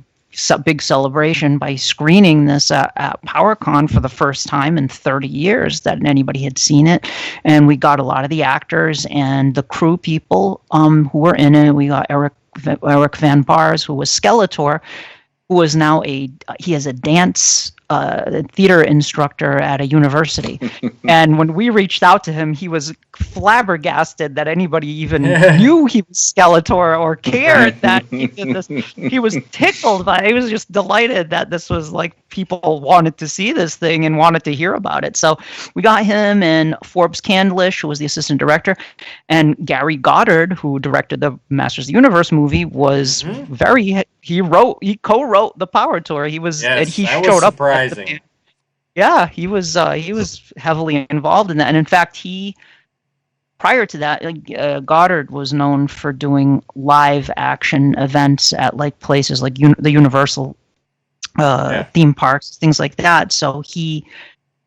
big celebration by screening this at PowerCon for the first time in 30 years that anybody had seen it. And we got a lot of the actors and the crew people who were in it. We got Eric Van Bars, who was Skeletor, who is now he has a dance theater instructor at a university. And when we reached out to him, he was flabbergasted that anybody even knew he was Skeletor or cared that he did this. He was tickled by it. He was just delighted that this was, like, people wanted to see this thing and wanted to hear about it. So we got him, and Forbes Candlish, who was the assistant director, and Gary Goddard, who directed the Masters of the Universe movie, was he co-wrote the Power Tour. He was, and he showed up. Surprising. Yeah, he was heavily involved in that, and in fact, prior to that, Goddard was known for doing live action events at, like, places like the Universal theme parks, things like that. So he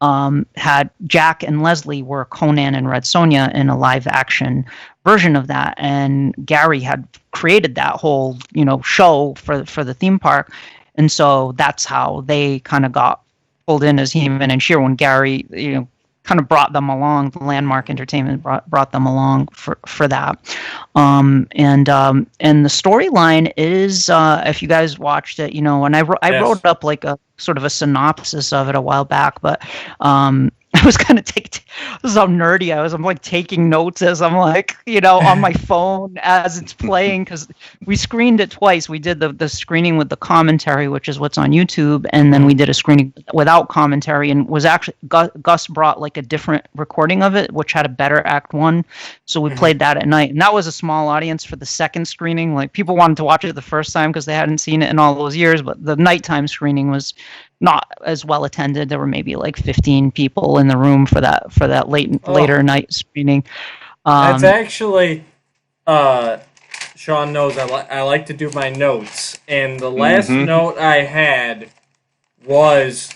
had Jack and Leslie were Conan and Red Sonja in a live action version of that, and Gary had created that whole show for the theme park. And so that's how they kind of got pulled in as He-Man and She-Ra, when Gary, kind of brought them along. The Landmark Entertainment brought them along for that. And the storyline is, if you guys watched it, and I wrote up like a sort of a synopsis of it a while back, but I was kind of this is how nerdy I was. I'm like taking notes as I'm like, on my phone as it's playing, because we screened it twice. We did the screening with the commentary, which is what's on YouTube, and then we did a screening without commentary, and was actually Gus brought like a different recording of it, which had a better Act 1. So we played that at night, and that was a small audience for the second screening. Like, people wanted to watch it the first time because they hadn't seen it in all those years, but the nighttime screening was not as well attended. There were maybe like 15 people in the room for that later night screening. That's actually Sean knows I like to do my notes, and the last note I had was,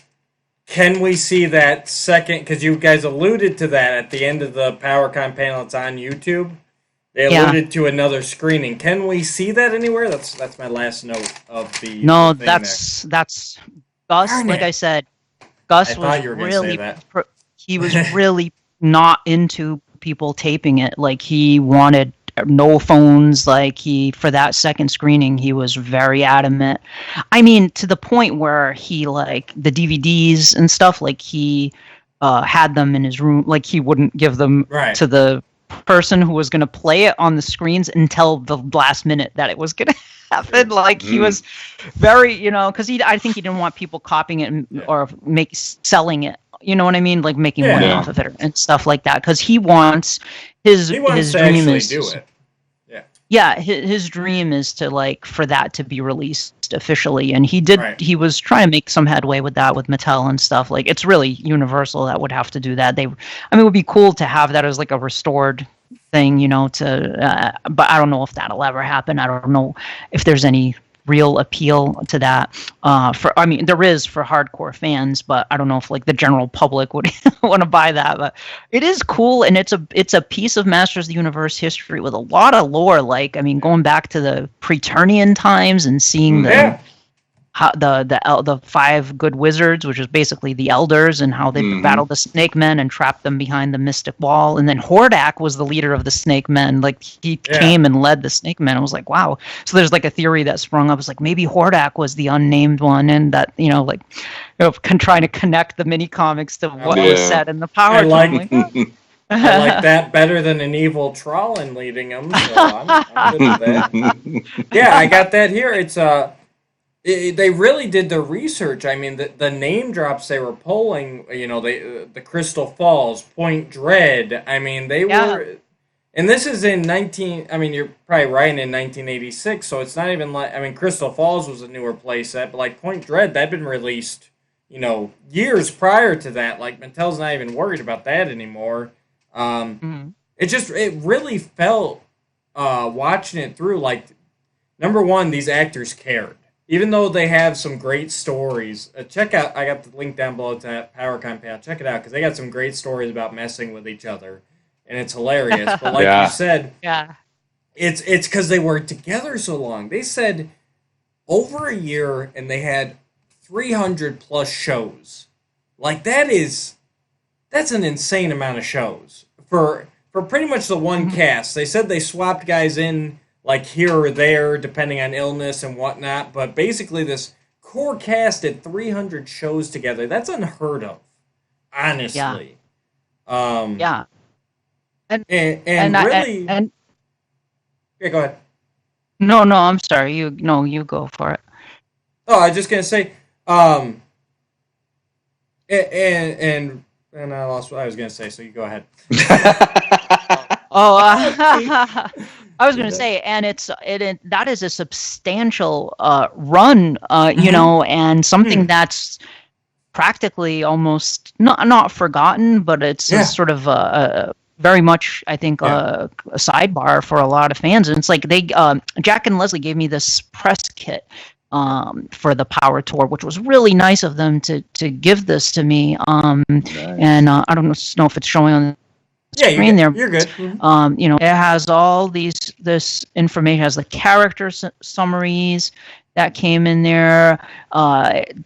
can we see that second, because you guys alluded to that at the end of the Powercon panel. It's on YouTube. They alluded to another screening. Can we see that anywhere? That's my last note of the No, the thing that's Gus. Darn Like it. I said, Gus I thought was you were gonna say really that. he was really not into people taping it. Like, he wanted no phones. Like, for that second screening, he was very adamant. I mean, to the point where he, like, the DVDs and stuff, like, he had them in his room. Like, he wouldn't give them to the person who was going to play it on the screens until the last minute that it was going to happen. Like, he was very, because I think he didn't want people copying it or selling it. You know what I mean? Like, making money off of it and stuff like that. Because he wants his to dream actually is do it. Yeah, his dream is to, like, for that to be released officially, and he did. He was trying to make some headway with that with Mattel and stuff. Like, it's really Universal that would have to do that. It would be cool to have that as, like, a restored thing, but I don't know if that'll ever happen. I don't know if there's any real appeal to that. There is for hardcore fans, but I don't know if, like, the general public would want to buy that. But it is cool, and it's a piece of Masters of the Universe history with a lot of lore. Like, going back to the Preternian times and seeing the 5 good wizards, which is basically the elders, and how they battled the snake men and trapped them behind the mystic wall. And then Hordak was the leader of the snake men. Like, he came and led the snake men. I was like, wow. So there's, like, a theory that sprung up. It's like, maybe Hordak was the unnamed one, and that, trying to connect the mini comics to what was said in the Power. I like that better than an evil Trollin leading them. So I'm good with that. Yeah, I got that here. It's they really did the research. I mean, the name drops they were pulling, the Crystal Falls, Point Dread. I mean, they were, and this is in you're probably right, in 1986, so it's not even like, Crystal Falls was a newer playset, but, like, Point Dread, that'd been released, years prior to that. Like, Mattel's not even worried about that anymore. It really felt, watching it through, like, number one, these actors cared. Even though they have some great stories, check out, I got the link down below to that Powercon panel. Check it out, because they got some great stories about messing with each other, and it's hilarious. But like you said, it's because they were together so long. They said over a year, and they had 300 plus shows. Like, that's an insane amount of shows for pretty much the one cast. They said they swapped guys in, like, here or there, depending on illness and whatnot. But basically, this core cast at 300 shows together, that's unheard of, honestly. And really... yeah, go ahead. No, I'm sorry. You go for it. Oh, I was just going to say... And I lost what I was going to say, so you go ahead. I was going to say, and that is a substantial run, and something that's practically almost not forgotten, but it's sort of very much, I think, a sidebar for a lot of fans. And it's like Jack and Leslie gave me this press kit for the Power Tour, which was really nice of them to give this to me. Nice. And I don't know if it's showing on the screen there. You're good. It has all this information. It has the character summaries that came in there,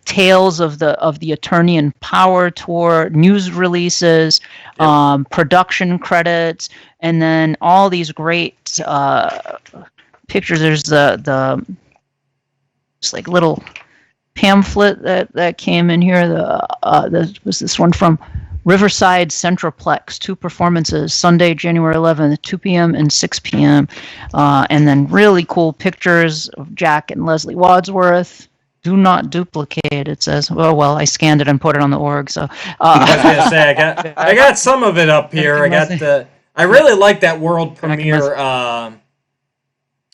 tales of the Eternian Power Tour, news releases, production credits, and then all these great pictures. There's the just like little pamphlet that came in here. Was this one from Riverside Centroplex, 2 performances, Sunday, January 11th, 2 p.m. and 6 p.m. And then really cool pictures of Jack and Leslie Wadsworth. Do not duplicate, it says. Oh, well, I scanned it and put it on the org. So I was going to say, I got some of it up here. I really like that world premiere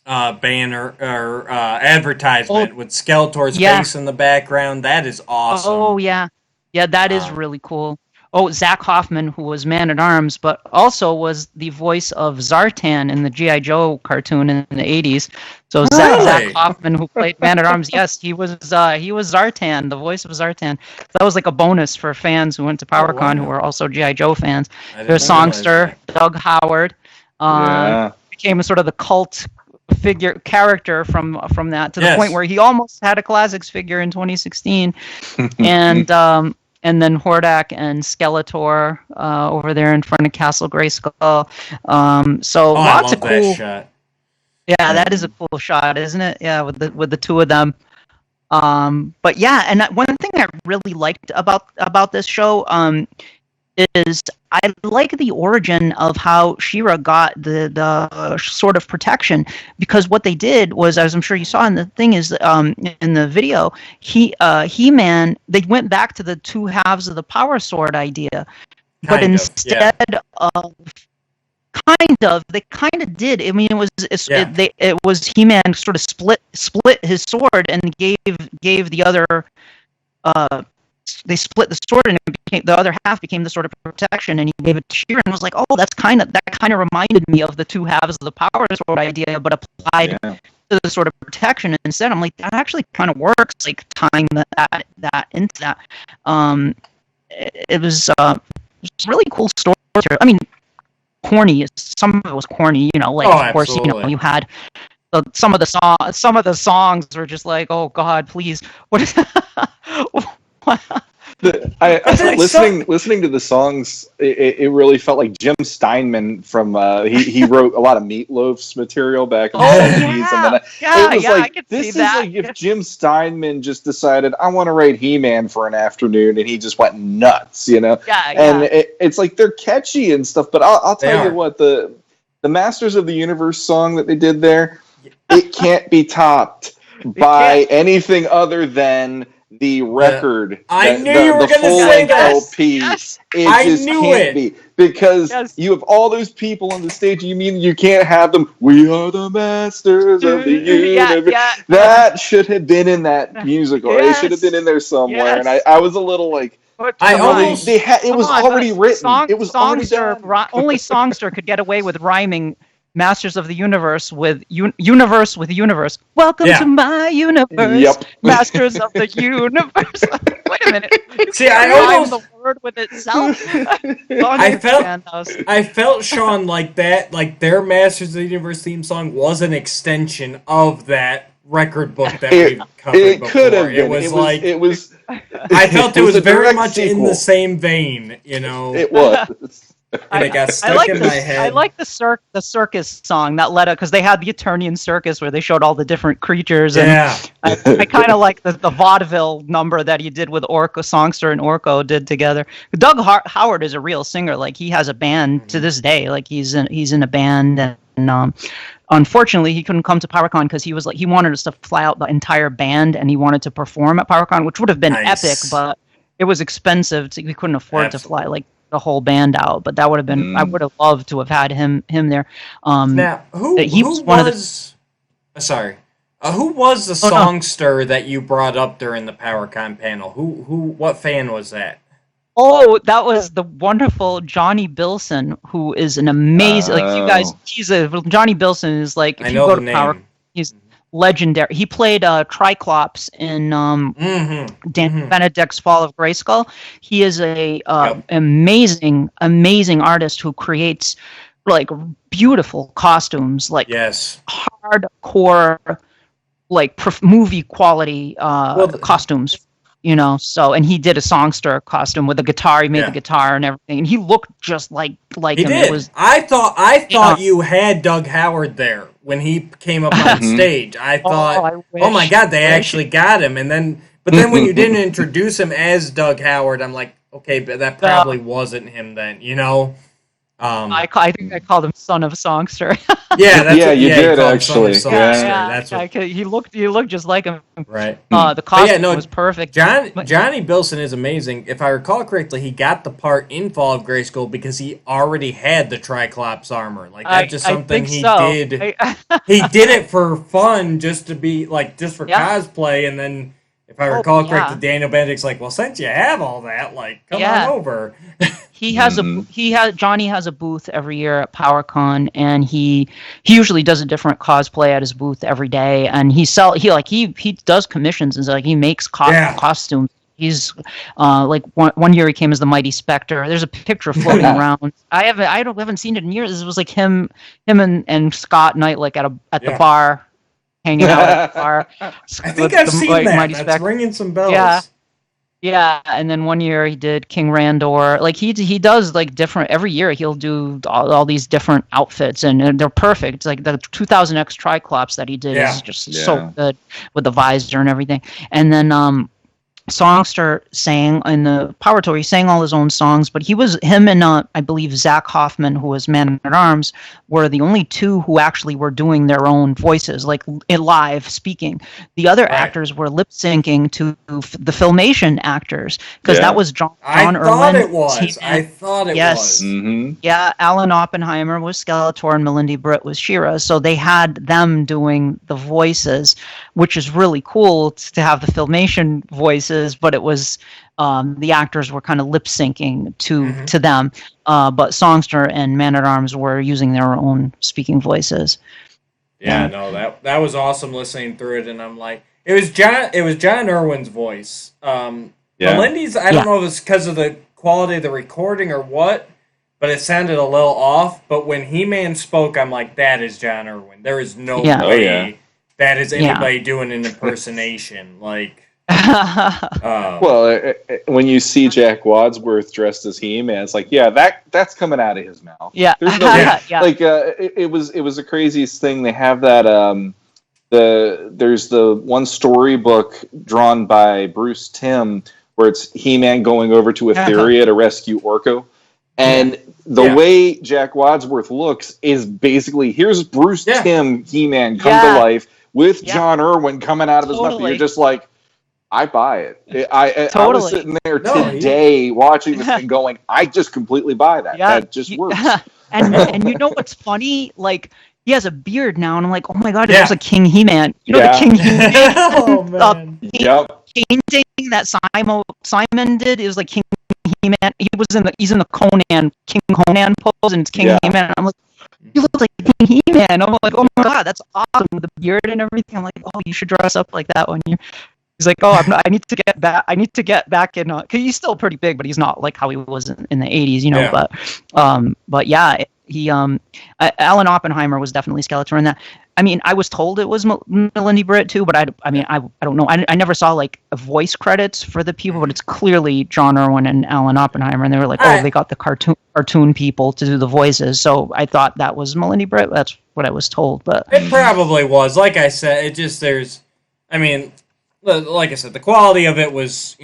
banner or advertisement with Skeletor's face in the background. That is awesome. Oh, yeah. Yeah, that is really cool. Zach Hoffman, who was Man-at-Arms, but also was the voice of Zartan in the G.I. Joe cartoon in the 80s. So Zach Hoffman, who played Man-at-Arms, yes, he was Zartan, the voice of Zartan. So that was like a bonus for fans who went to Powercon who were also G.I. Joe fans. There's songster, Doug Howard. Became a sort of the cult character from that, to the point where he almost had a Classics figure in 2016. And then Hordak and Skeletor over there in front of Castle Grayskull. So lots of cool. That shot. Yeah, that is a cool shot, isn't it? Yeah, with the two of them. But yeah, and one thing I really liked about this show is I like the origin of how She-Ra got the sort of protection, because what they did was, as I'm sure you saw in the thing, is in the video, He-Man, they went back to the two halves of the Power Sword idea, but instead of they kind of did. I mean, it was He-Man sort of split his sword and gave the other. They split the sword, and the other half became the sword of protection, and he gave it to She-Ra, and was like, oh, that kind of reminded me of the two halves of the Power Sword idea, but applied to the sword of protection instead. I'm like, that actually kind of works, like tying that into that. It was a really cool story. I mean, corny. Some of it was corny, like of course, you had. Some of the songs were just like, oh God, please, what is listening to the songs, it really felt like Jim Steinman from he wrote a lot of Meatloaf's material back in the 70s, and then it was like, I could this is that. Like if Jim Steinman just decided, I want to write He-Man for an afternoon, and he just went nuts, and it's like they're catchy and stuff, but I'll tell you what, the Masters of the Universe song that they did there, it can't be topped by anything other than the record. I knew you were going to say that. LP. Yes. It just can't be, because you have all those people on the stage. You mean you can't have them? We are the masters of the universe. That should have been in that musical. It should have been in there somewhere. And I was a little like, it was already written. It was already done. Only Songster could get away with rhyming Masters of the Universe with universe with universe. Welcome to my universe. Yep. Masters of the Universe. Wait a minute. See, I almost the word with itself. I felt, Sean, like that, like their Masters of the Universe theme song was an extension of that record book that we covered it before. Could have been. It was I felt it was very much sequel. In the same vein, It was. It got stuck in my head. I like the circus song that led up, because they had the Eternian Circus where they showed all the different creatures. And I kind of like the vaudeville number that he did with Orko, Songster and Orko did together. Doug Howard is a real singer. Like, he has a band to this day. Like, he's in a band, and unfortunately he couldn't come to PowerCon because he was like, he wanted us to fly out the entire band, and he wanted to perform at PowerCon, which would have been epic, but it was expensive. We couldn't afford to fly like the whole band out, but that would have been. I would have loved to have had him there. Now, who was the songster that you brought up during the PowerCon panel? What fan was that? Oh, that was the wonderful Johnny Bilson, who is an amazing. Like, you guys, Johnny Bilson is like, if you go to PowerCon, he's legendary. He played Triclops in Dan Benedict's Fall of Grayskull. He is a amazing artist who creates like beautiful costumes, like hardcore, like movie quality costumes. So, and he did a Songster costume with a guitar. He made the guitar and everything, and he looked just like he him. Did. I thought you had Doug Howard there when he came up on stage. I thought, oh my God, they actually got him. But then when you didn't introduce him as Doug Howard, I'm like, okay, but that probably wasn't him then, I think I called him Son of Songster. You did actually. That's what he looked just like him. Right. The costume was perfect. Johnny Bilson is amazing. If I recall correctly, he got the part in Fall of Grayskull because he already had the Triclops armor. Like, that's just something he did. He did it for fun, just to be like, just for cosplay, and then if I recall correctly, Daniel Benedict's like, well, since you have all that, like, come on over. Johnny has a booth every year at Powercon, and he usually does a different cosplay at his booth every day, and he does commissions, and like he makes costumes. He's like one year he came as the Mighty Spectre. There's a picture floating around. I haven't seen it in years. It was like him and Scott Knight like at the bar, hanging out at the bar. I think I've seen that. Mighty That's Spectre. Ringing some bells. Yeah, and then one year he did King Randor. Like he does like different every year. He'll do all these different outfits, and they're perfect. It's like the 2000X Triclops that he did is just so good with the visor and everything. And then Songster sang in the Power Tour. He sang all his own songs, but him and I believe Zach Hoffman, who was Man at Arms, were the only two who actually were doing their own voices, like in live speaking. The other actors were lip syncing to the Filmation actors, because that was John Irwin. I thought it was. Yes. Mm-hmm. Yeah, Alan Oppenheimer was Skeletor and Melinda Britt was She-Ra, so they had them doing the voices, which is really cool to have the Filmation voices. But it was the actors were kind of lip syncing to them, but Songster and Man at Arms were using their own speaking voices. Yeah, no, that was awesome listening through it, and I'm like, it was John Irwin's voice. Melindy's, I don't know if it's because of the quality of the recording or what, but it sounded a little off. But when He-Man spoke, I'm like, that is John Irwin. There is no way that is anybody doing an impersonation. Like. Well, when you see Jack Wadsworth dressed as He-Man, it's like, that's coming out of his mouth. Yeah, like it was the craziest thing. They have that there's the one storybook drawn by Bruce Timm where it's He-Man going over to Etheria to rescue Orko, and the way Jack Wadsworth looks is basically here's Bruce Timm He-Man come to life with John Irwin coming out of his mouth. You're just like, I buy it. I was sitting there today watching this thing going, I just completely buy that. That just works. And you know what's funny? Like, he has a beard now, and I'm like, oh my god, there's a King He-Man. You know the King He-Man painting that Simon did? It was like King He-Man. He's in the King Conan pose, and it's King He-Man. I'm like, you look like King He-Man. I'm like, oh my god, that's awesome with the beard and everything. I'm like, oh, you should dress up like that one year. He's like, oh, I need to get back. I need to get back in. Cause he's still pretty big, but he's not like how he was in the '80s, you know. Yeah. But yeah, he Alan Oppenheimer was definitely Skeletor in that. I mean, I was told it was Melinda Britt too, but I don't know. I never saw like voice credits for the people, but it's clearly John Irwin and Alan Oppenheimer, and they were like, they got the cartoon people to do the voices. So I thought that was Melinda Britt. That's what I was told, but it probably was. Like I said, like I said, the quality of it was,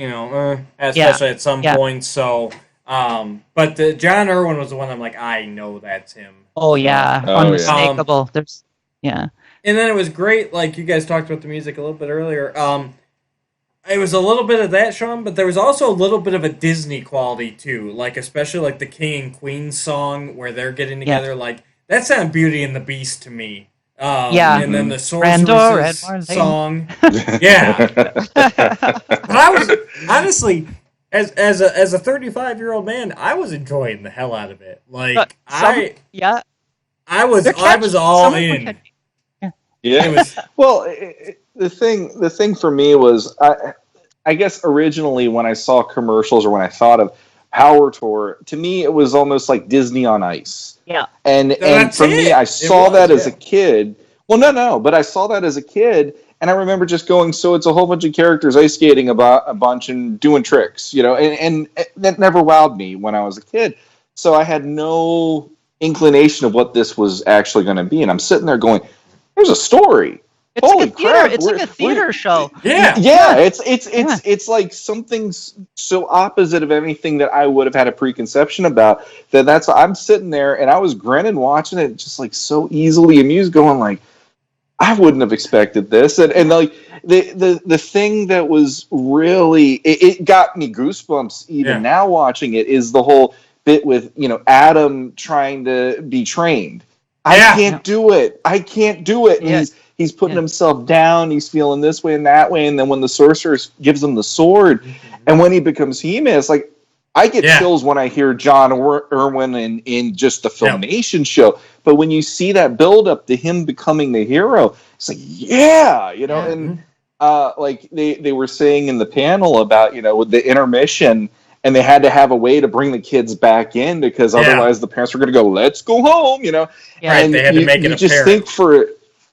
especially at some points. So, but John Irwin was the one I'm like, I know that's him. Oh yeah, unmistakable. And then it was great. Like you guys talked about the music a little bit earlier. It was a little bit of that, Sean, but there was also a little bit of a Disney quality too. Like especially like the King and Queen song where they're getting together. Yeah. Like that sounded Beauty and the Beast to me. And then the Sorceress song. But I was honestly, as a 35-year-old man, I was enjoying the hell out of it. Like I was all in. Yeah. The thing for me was, I guess originally when I saw commercials or when I thought of Power Tour, to me it was almost like Disney on Ice. Yeah. And for me, I saw that as a kid. Well, no, but I saw that as a kid, and I remember just going, so it's a whole bunch of characters ice skating about a bunch and doing tricks, and that never wowed me when I was a kid. So I had no inclination of what this was actually going to be, and I'm sitting there going, there's a story. It's Holy like crap! It's like a theater show. Yeah. It's like something so opposite of anything that I would have had a preconception about. I'm sitting there and I was grinning, watching it, just like so easily amused, going like, I wouldn't have expected this. And like the thing that was really it got me goosebumps even now watching it is the whole bit with Adam trying to be trained. I can't do it. And he's putting himself down, he's feeling this way and that way, and then when the sorcerer gives him the sword, and when he becomes He-Man, it's like, I get chills when I hear John Irwin in just the Filmation show, but when you see that build up to him becoming the hero, it's like, and like they were saying in the panel about, with the intermission, and they had to have a way to bring the kids back in because otherwise the parents were going to go, let's go home, Right, and they had to make it you just think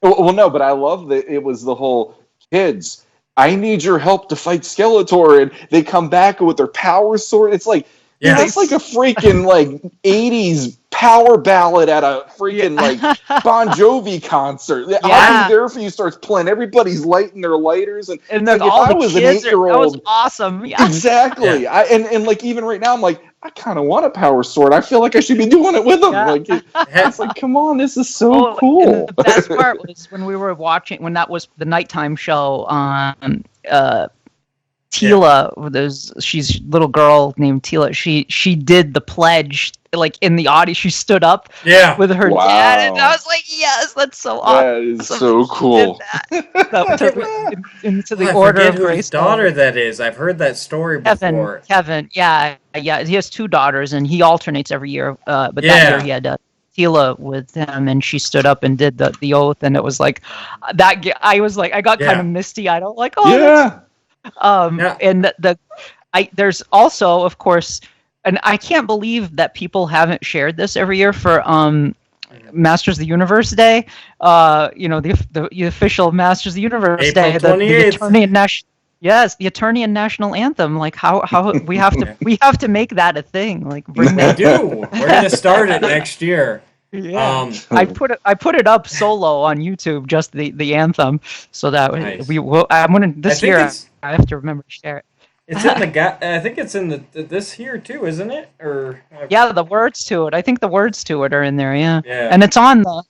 well, no, but I love that it was the whole kids, I need your help to fight Skeletor, and they come back with their power sword. It's like, that's like a freaking like 80s power ballad at a freaking like Bon Jovi concert. I'll Be There For You starts playing. Everybody's lighting their lighters, and then like, all if I the was kids an 8-year-old, that was awesome. Yeah. Exactly. And like even right now, I'm like, I kind of want a power sword. I feel like I should be doing it with them. Yeah. Like it's like, come on, this is so cool. And the best part was when we were watching, when that was the nighttime show. Tila, she's a little girl named Tila. She did the pledge, like in the audience. She stood up with her dad, and I was like, yes, that's so awesome. That is so cool. Into the order of whose daughter that is. I've heard that story before. Kevin, yeah. He has 2 daughters, and he alternates every year. But that year he had Tila with him, and she stood up and did the oath, and it was like that. I was like, I got kind of misty eyed. I'm like, and there's also, of course, and I can't believe that people haven't shared this every year for Masters of the Universe Day. The official Masters of the Universe April Day, 28th. the Attorney and National Anthem. Like how we have to make that a thing. Like bring that. We do. We're gonna start it next year. Yeah. I put it up solo on YouTube, just the anthem, so that we will. I'm gonna this year. I have to remember to share it. It's in the I think it's in this here too, isn't it? Or the words to it. I think the words to it are in there. Yeah. And it's on the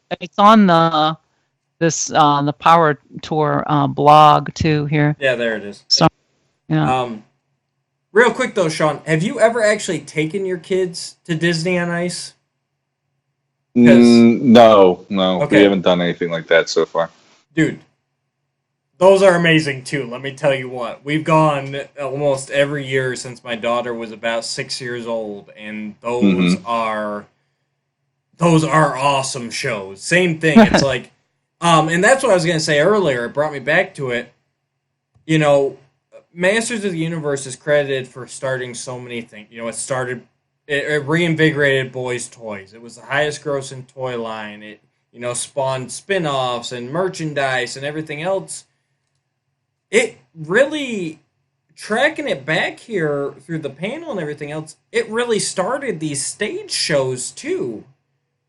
the Power Tour blog too here. Yeah, there it is. So, yeah. Real quick though, Sean, have you ever actually taken your kids to Disney on Ice? No. Okay. We haven't done anything like that so far. Dude, those are amazing too. Let me tell you what. We've gone almost every year since my daughter was about 6 years old, and those are awesome shows. Same thing. It's like, and that's what I was gonna say earlier. It brought me back to it. Masters of the Universe is credited for starting so many things. It reinvigorated boys' toys. It was the highest grossing toy line. It, spawned spin-offs and merchandise and everything else. It really, tracking it back here through the panel and everything else, it really started these stage shows too,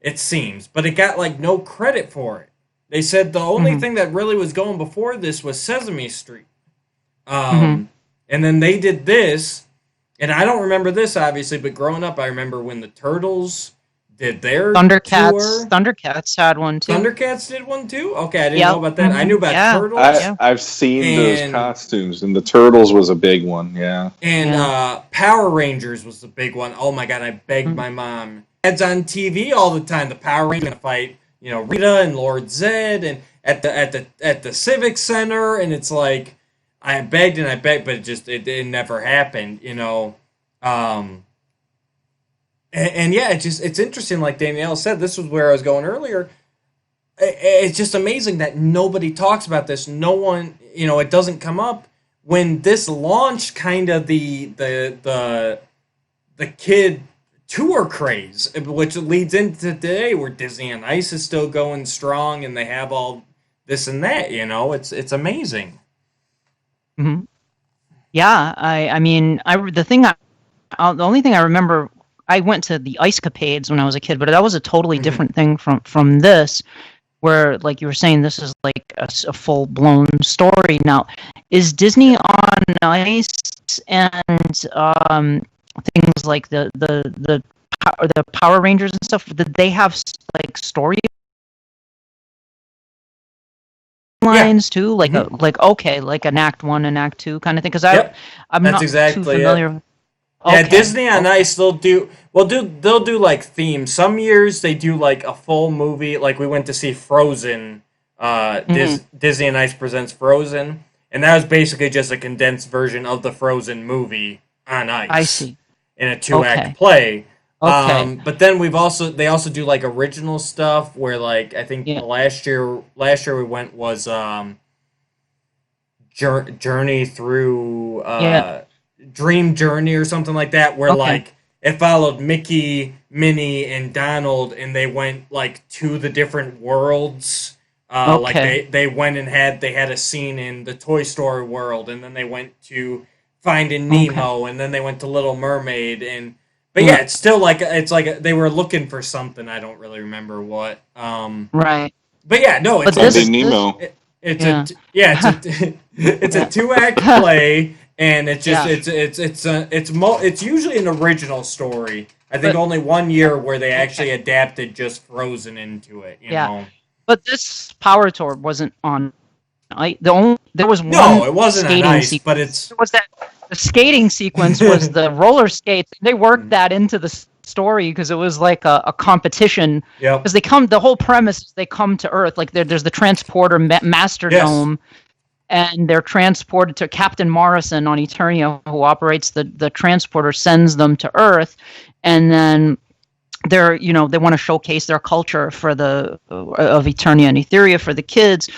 it seems. But it got, no credit for it. They said the only thing that really was going before this was Sesame Street. And then they did this. And I don't remember this, obviously, but growing up, I remember when the Turtles did their tour. Thundercats had one, too. Thundercats did one, too? Okay, I didn't know about that. I knew about Turtles. I've seen those costumes, and the Turtles was a big one, And Power Rangers was the big one. Oh, my God, I begged my mom. Ads on TV all the time. The Power Rangers going to fight, Rita and Lord Zed, and at the Civic Center, and it's like, I begged, but it never happened, it's interesting, like Danielle said, this was where I was going earlier. It's just amazing that nobody talks about this. No one, it doesn't come up when this launched kind of the kid tour craze, which leads into today where Disney on Ice is still going strong and they have all this and that, it's amazing. Mm-hmm. Yeah, the only thing I remember, I went to the Ice Capades when I was a kid, but that was a totally different thing from this, where, like you were saying, this is like a full-blown story. Now, is Disney on Ice and things like the Power Rangers and stuff, did they have story lines too, like an Act 1 and Act 2 kind of thing? Because I'm not too familiar. Yeah, Disney on Ice, they'll do themes. Some years they do a full movie, like we went to see Frozen Disney and Ice presents Frozen, and that was basically just a condensed version of the Frozen movie on ice. I see. In a 2-act play. Okay. But then they also do like original stuff where like I think last year we went was Journey through Dream Journey or something like that, where like it followed Mickey, Minnie, and Donald, and they went like to the different worlds. Like they went and had a scene in the Toy Story world, and then they went to Finding Nemo, and then they went to Little Mermaid, but yeah, it's still like they were looking for something. I don't really remember what. Right. But yeah, no, it's Finding Nemo. It's a 2-act play, and it's just it's usually an original story. I think only one year where they actually adapted just Frozen into it. You know. But this Power Tour wasn't on ice. There was one. No, it wasn't on ice, sequence. but it was that the skating sequence was the roller skates. They worked that into the story because it was like a competition. Yeah. Because the whole premise is they come to Earth. Like there's the transporter Master Dome, and they're transported to Captain Morrison on Eternia, who operates the transporter, sends them to Earth, and then they want to showcase their culture of Eternia and Etheria for the kids.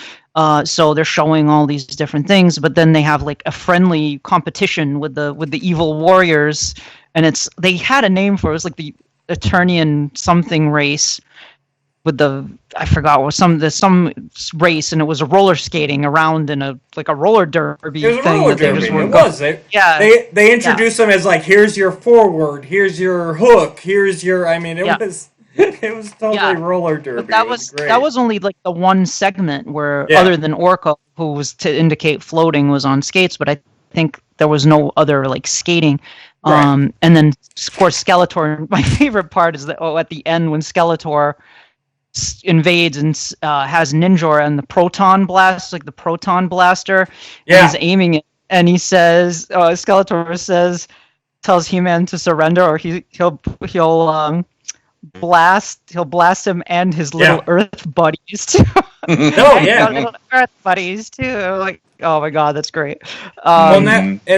So they're showing all these different things, but then they have like a friendly competition with the evil warriors, and they had a name for it. It was like the Eternian something race with I forgot what some race, and it was a roller skating around in a roller derby thing. They introduced them as like, here's your forward, here's your hook, here's your. I mean, it was. It was totally roller derby. But that was only like the one segment where, other than Orko, who was to indicate floating, was on skates. But I think there was no other like skating. Right. And then of course Skeletor. My favorite part is that at the end when Skeletor invades and has Ninjor and the proton blast, like the proton blaster. Yeah. And he's aiming it, and he says, Skeletor tells He-Man to surrender, or he'll blast him and his little Earth buddies too. Little Earth buddies too. Like, oh my god, that's great. And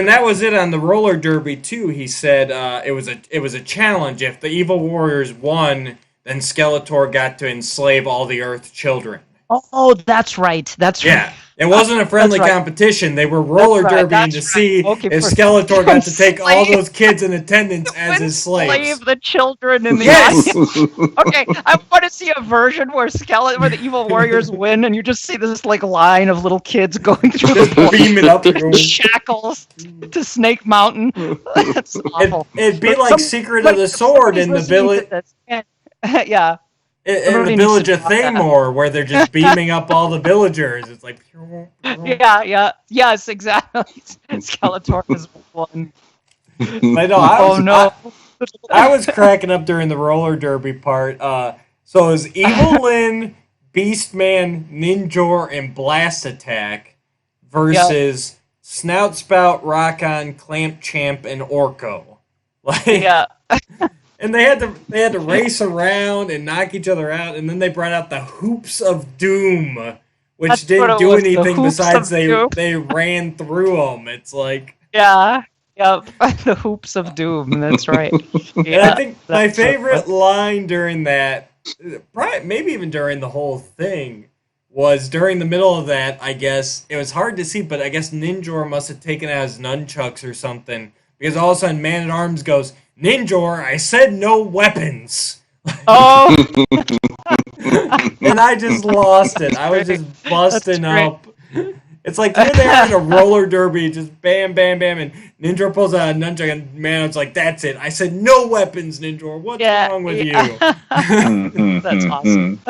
that was it on the roller derby too. He said it was a challenge. If the evil warriors won, then Skeletor got to enslave all the Earth children. Oh, that's right. That's right. It wasn't a friendly competition. They were roller derbying to see if Skeletor got to take all those kids in attendance as his slaves. Slave the children in the audience. Okay, I want to see a version where the evil warriors win, and you just see this like line of little kids going through the beaming up shackles to Snake Mountain. That's awful. It'd be like Secret of the Sword in the village. Yeah. In the village of Thamor, where they're just beaming up all the villagers. It's like... Yes, exactly. Skeletor is one. I know, I was cracking up during the roller derby part. So it was Evelyn, Beastman, Ninjor, and Blast Attack versus Snout Spout, Rockon, Clamp Champ, and Orko. And they had to race around and knock each other out, and then they brought out the Hoops of Doom, which didn't do anything besides they ran through them. It's like... Yeah, the Hoops of Doom, that's right. And I think my favorite line during that, probably maybe even during the whole thing, was during the middle of that, I guess. It was hard to see, but I guess Ninjor must have taken out his nunchucks or something, because all of a sudden Man-at-Arms goes, "Ninjor, I said no weapons." Oh! And I just lost it. I was just busting up. It's like you're there in a roller derby, just bam, bam, bam, and Ninjor pulls out a nunchuck, and Man's like, "That's it. I said no weapons, Ninjor. What's wrong with you?" That's awesome.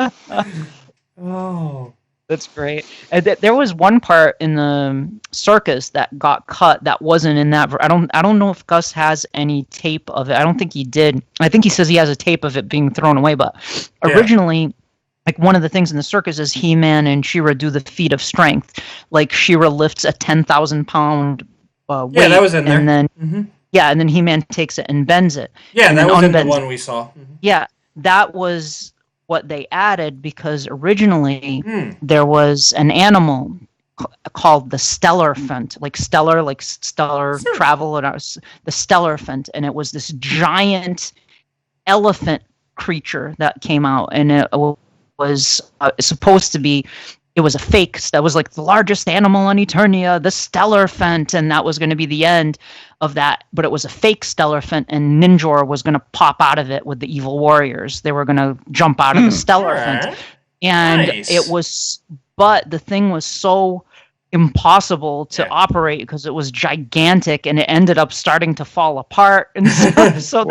Oh. That's great. There was one part in the circus that got cut that wasn't in that. I don't know if Gus has any tape of it. I don't think he did. I think he says he has a tape of it being thrown away. But originally, like one of the things in the circus is He-Man and She-Ra do the feat of strength. Like She-Ra lifts a 10,000-pound weight. Yeah, that was in there. And then and then He-Man takes it and bends it. Yeah, and that was in the one we saw. Yeah, that was what they added, because originally there was an animal called the Stellarfant, like stellar travel, and the Stellarfant, and it was this giant elephant creature that came out, and it was supposed to be. It was a fake. That was like the largest animal on Eternia, the Stellarfant, and that was going to be the end of that. But it was a fake Stellarfant, and Ninjor was going to pop out of it with the evil warriors. They were going to jump out of the Stellarfant, and it was. But the thing was so impossible to operate because it was gigantic, and it ended up starting to fall apart and stuff. So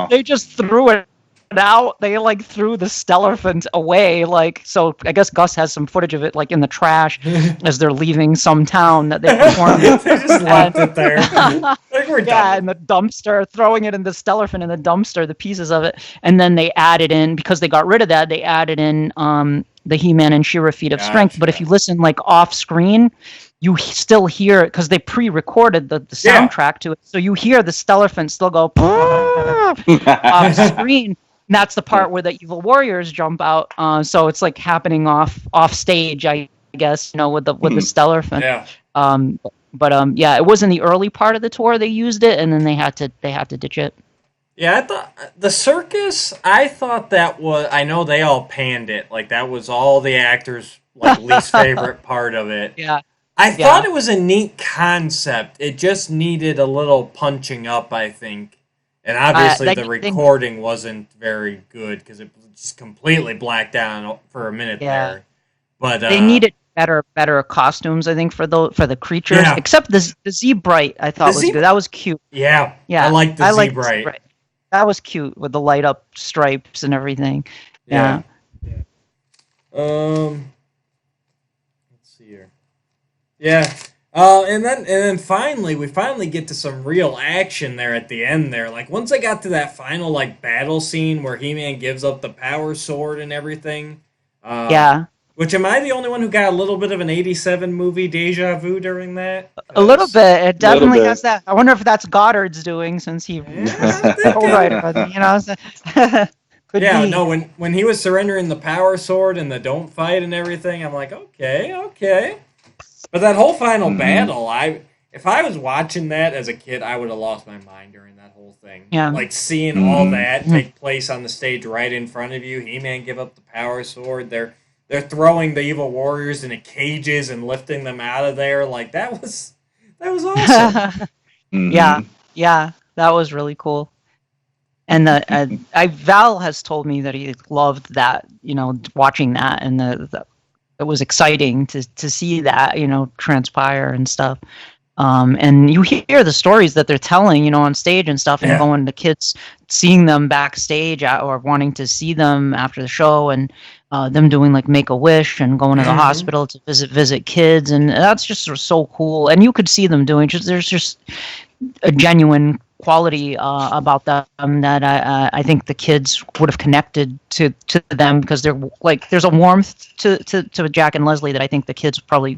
they just threw it out. They like threw the Stellarfant away, like, so I guess Gus has some footage of it like in the trash as they're leaving some town that they performed in. They just left it there. Like, we're done. In the dumpster, throwing it in the Stellarfant in the dumpster, the pieces of it, and then they added in, because they got rid of that, they added in the He-Man and She-Ra feat of strength. But if you listen like off screen, you still hear it because they pre-recorded the soundtrack to it, so you hear the Stellarfant still go off screen. And that's the part where the evil warriors jump out. So it's like happening off stage, I guess, with the Stellarfant. Yeah. It was in the early part of the tour they used it, and then they had to ditch it. Yeah, I thought the circus. I thought that was. I know they all panned it. Like that was all the actors' like least favorite part of it. Yeah. I thought it was a neat concept. It just needed a little punching up, I think. And obviously the recording wasn't very good because it was just completely blacked out for a minute there. But they needed better costumes, I think, for the creatures. Yeah. Except the Z-Brite, I thought was good. That was cute. Yeah. I liked the Z-Brite. That was cute with the light up stripes and everything. Yeah. Let's see here. Yeah. And then finally, we get to some real action there at the end there. Like, once I got to that final, like, battle scene where He-Man gives up the power sword and everything. Which, am I the only one who got a little bit of an 87 movie deja vu during that? A little bit. It definitely has that. I wonder if that's Goddard's doing, since he co-writer, Could be. No, when he was surrendering the power sword and the don't fight and everything, I'm like, okay. But that whole final battle, if I was watching that as a kid, I would have lost my mind during that whole thing. Yeah. Like, seeing all that take place on the stage right in front of you, He-Man give up the power sword, they're throwing the evil warriors into cages and lifting them out of there. Like, that was awesome. Yeah, that was really cool. And Val has told me that he loved that, watching that, and it was exciting to see that, transpire and stuff. And you hear the stories that they're telling, on stage and stuff, and going to kids, seeing them backstage or wanting to see them after the show, and them doing like Make-A-Wish and going to the hospital to visit kids, and that's just so cool. And you could see them doing there's just a genuine quality about them that I think the kids would have connected to them, because they're like, there's a warmth to Jack and Leslie that I think the kids probably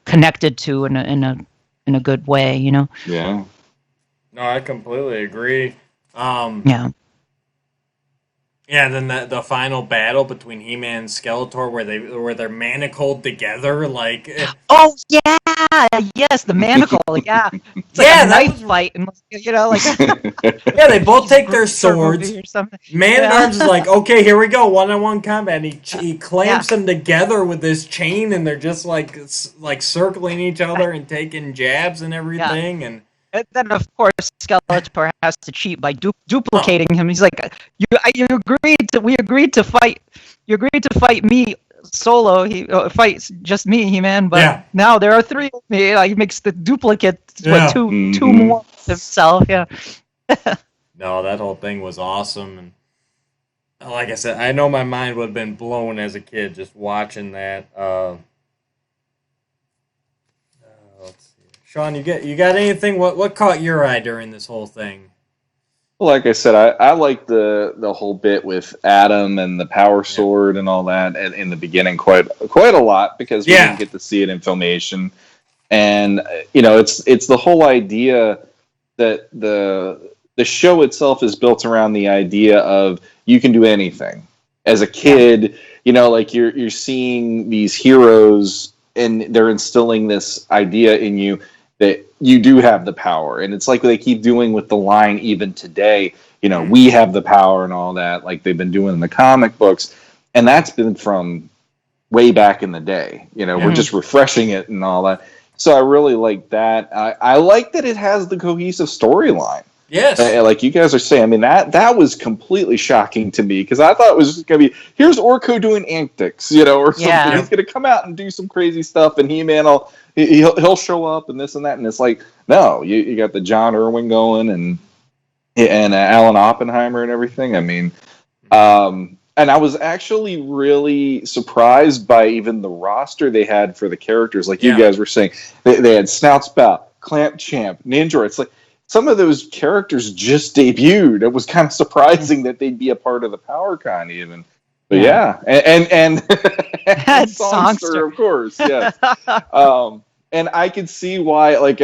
connected to in a good way, Yeah. No, I completely agree. Yeah, then the final battle between He-Man and Skeletor, where they're manacled together, like. Oh yeah, yes, the manacle, yeah. It's like a knife fight, and like. Yeah, they both take their swords. Man-at-Arms is like, okay, here we go, one-on-one combat. And he clamps them together with this chain, and they're just like circling each other and taking jabs and everything, and then, of course, Skeletor has to cheat by duplicating him. He's like, we agreed to fight. You agreed to fight me solo. He fights just me, He-Man. But now there are three of me. He makes the duplicate two more of himself. Yeah. No, that whole thing was awesome, and like I said, I know my mind would have been blown as a kid just watching that. Sean, you got anything? What caught your eye during this whole thing? Well, like I said, I like the whole bit with Adam and the power sword and all that in the beginning quite a lot, because we didn't get to see it in Filmation, and it's the whole idea that the show itself is built around the idea of you can do anything. as a kid, like you're seeing these heroes and they're instilling this idea in you that you do have the power. And it's like they keep doing with the line even today, we have the power and all that, like they've been doing in the comic books. And that's been from way back in the day. We're just refreshing it and all that. So I really like that. I like that it has the cohesive storyline. Yes. Like you guys are saying, I mean, that was completely shocking to me because I thought it was just going to be, here's Orko doing antics, or something. Yeah. He's going to come out and do some crazy stuff, and He-Man he'll show up and this and that. And it's like, no, you got the John Irwin going and Alan Oppenheimer and everything. I mean, and I was actually really surprised by even the roster they had for the characters. Like you guys were saying, they had Snoutspout, Clamp Champ, Ninja. It's like, some of those characters just debuted. It was kind of surprising that they'd be a part of the PowerCon even. But and Songster, of course, yes. And I could see why, like,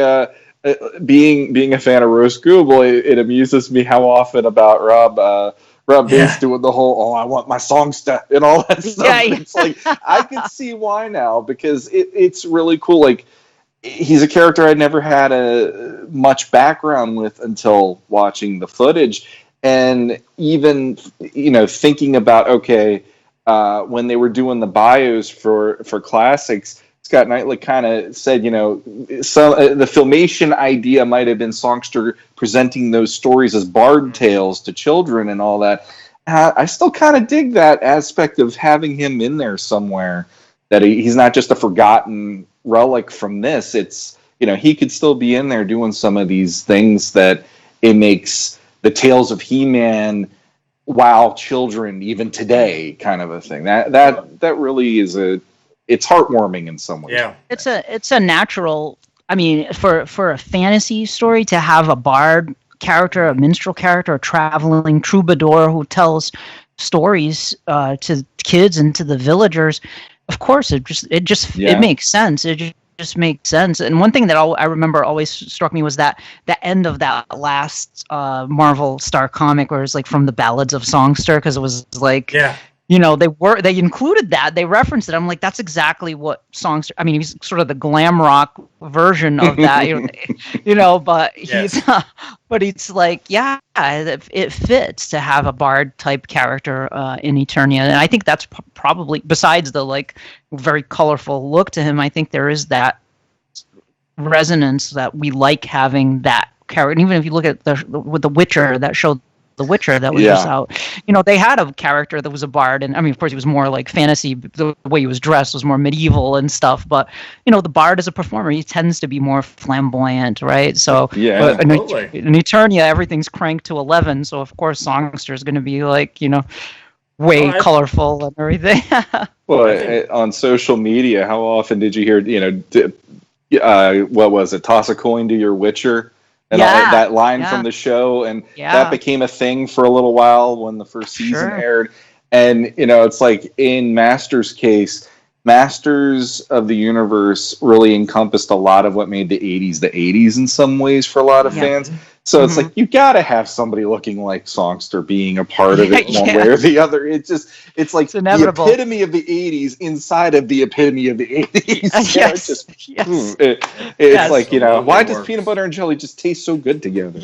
being a fan of Roast Google, it amuses me how often about Rob Bass doing the whole, I want my songster and all that stuff. Yeah. It's like, I could see why now, because it's really cool. Like, he's a character I'd never had much background with until watching the footage. And even, thinking about, when they were doing the bios for classics, Scott Knightley kind of said, the Filmation idea might have been Songster presenting those stories as bard tales to children and all that. I still kind of dig that aspect of having him in there somewhere, that he's not just a forgotten relic from this. It's, he could still be in there doing some of these things that it makes the Tales of He-Man wow children even today kind of a thing. That really is it's heartwarming in some ways. Yeah. It's a natural, I mean, for a fantasy story to have a bard character, a minstrel character, a traveling troubadour who tells stories to kids and to the villagers. Of course, it makes sense. It just makes sense. And one thing that I remember always struck me was that the end of that last Marvel Star comic, where it's like from the Ballads of Songster, because it was like, they included that, they referenced it. I'm like, that's exactly what Songster. I mean, he's sort of the glam rock version of that, but it's like, it fits to have a bard type character in Eternia, and I think that's probably, besides the like very colorful look to him, I think there is that resonance that we like having that character. And even if you look at with the Witcher, that showed The Witcher that was just out, they had a character that was a bard, and I mean, of course, he was more like fantasy. The way he was dressed was more medieval and stuff. But the bard as a performer, he tends to be more flamboyant, right? So in Eternia, everything's cranked to 11. So of course, Songster is going to be like way colorful and everything. Well, on social media, how often did you hear what was it? Toss a coin to your Witcher. And all that line from the show, and that became a thing for a little while when the first season aired. And, it's like in Masters' case, Masters of the Universe really encompassed a lot of what made the 80s in some ways for a lot of fans. So it's like, you got to have somebody looking like Songster being a part of it one way or the other. It's like the epitome of the 80s inside of the epitome of the 80s. It's like, why does peanut butter and jelly just taste so good together?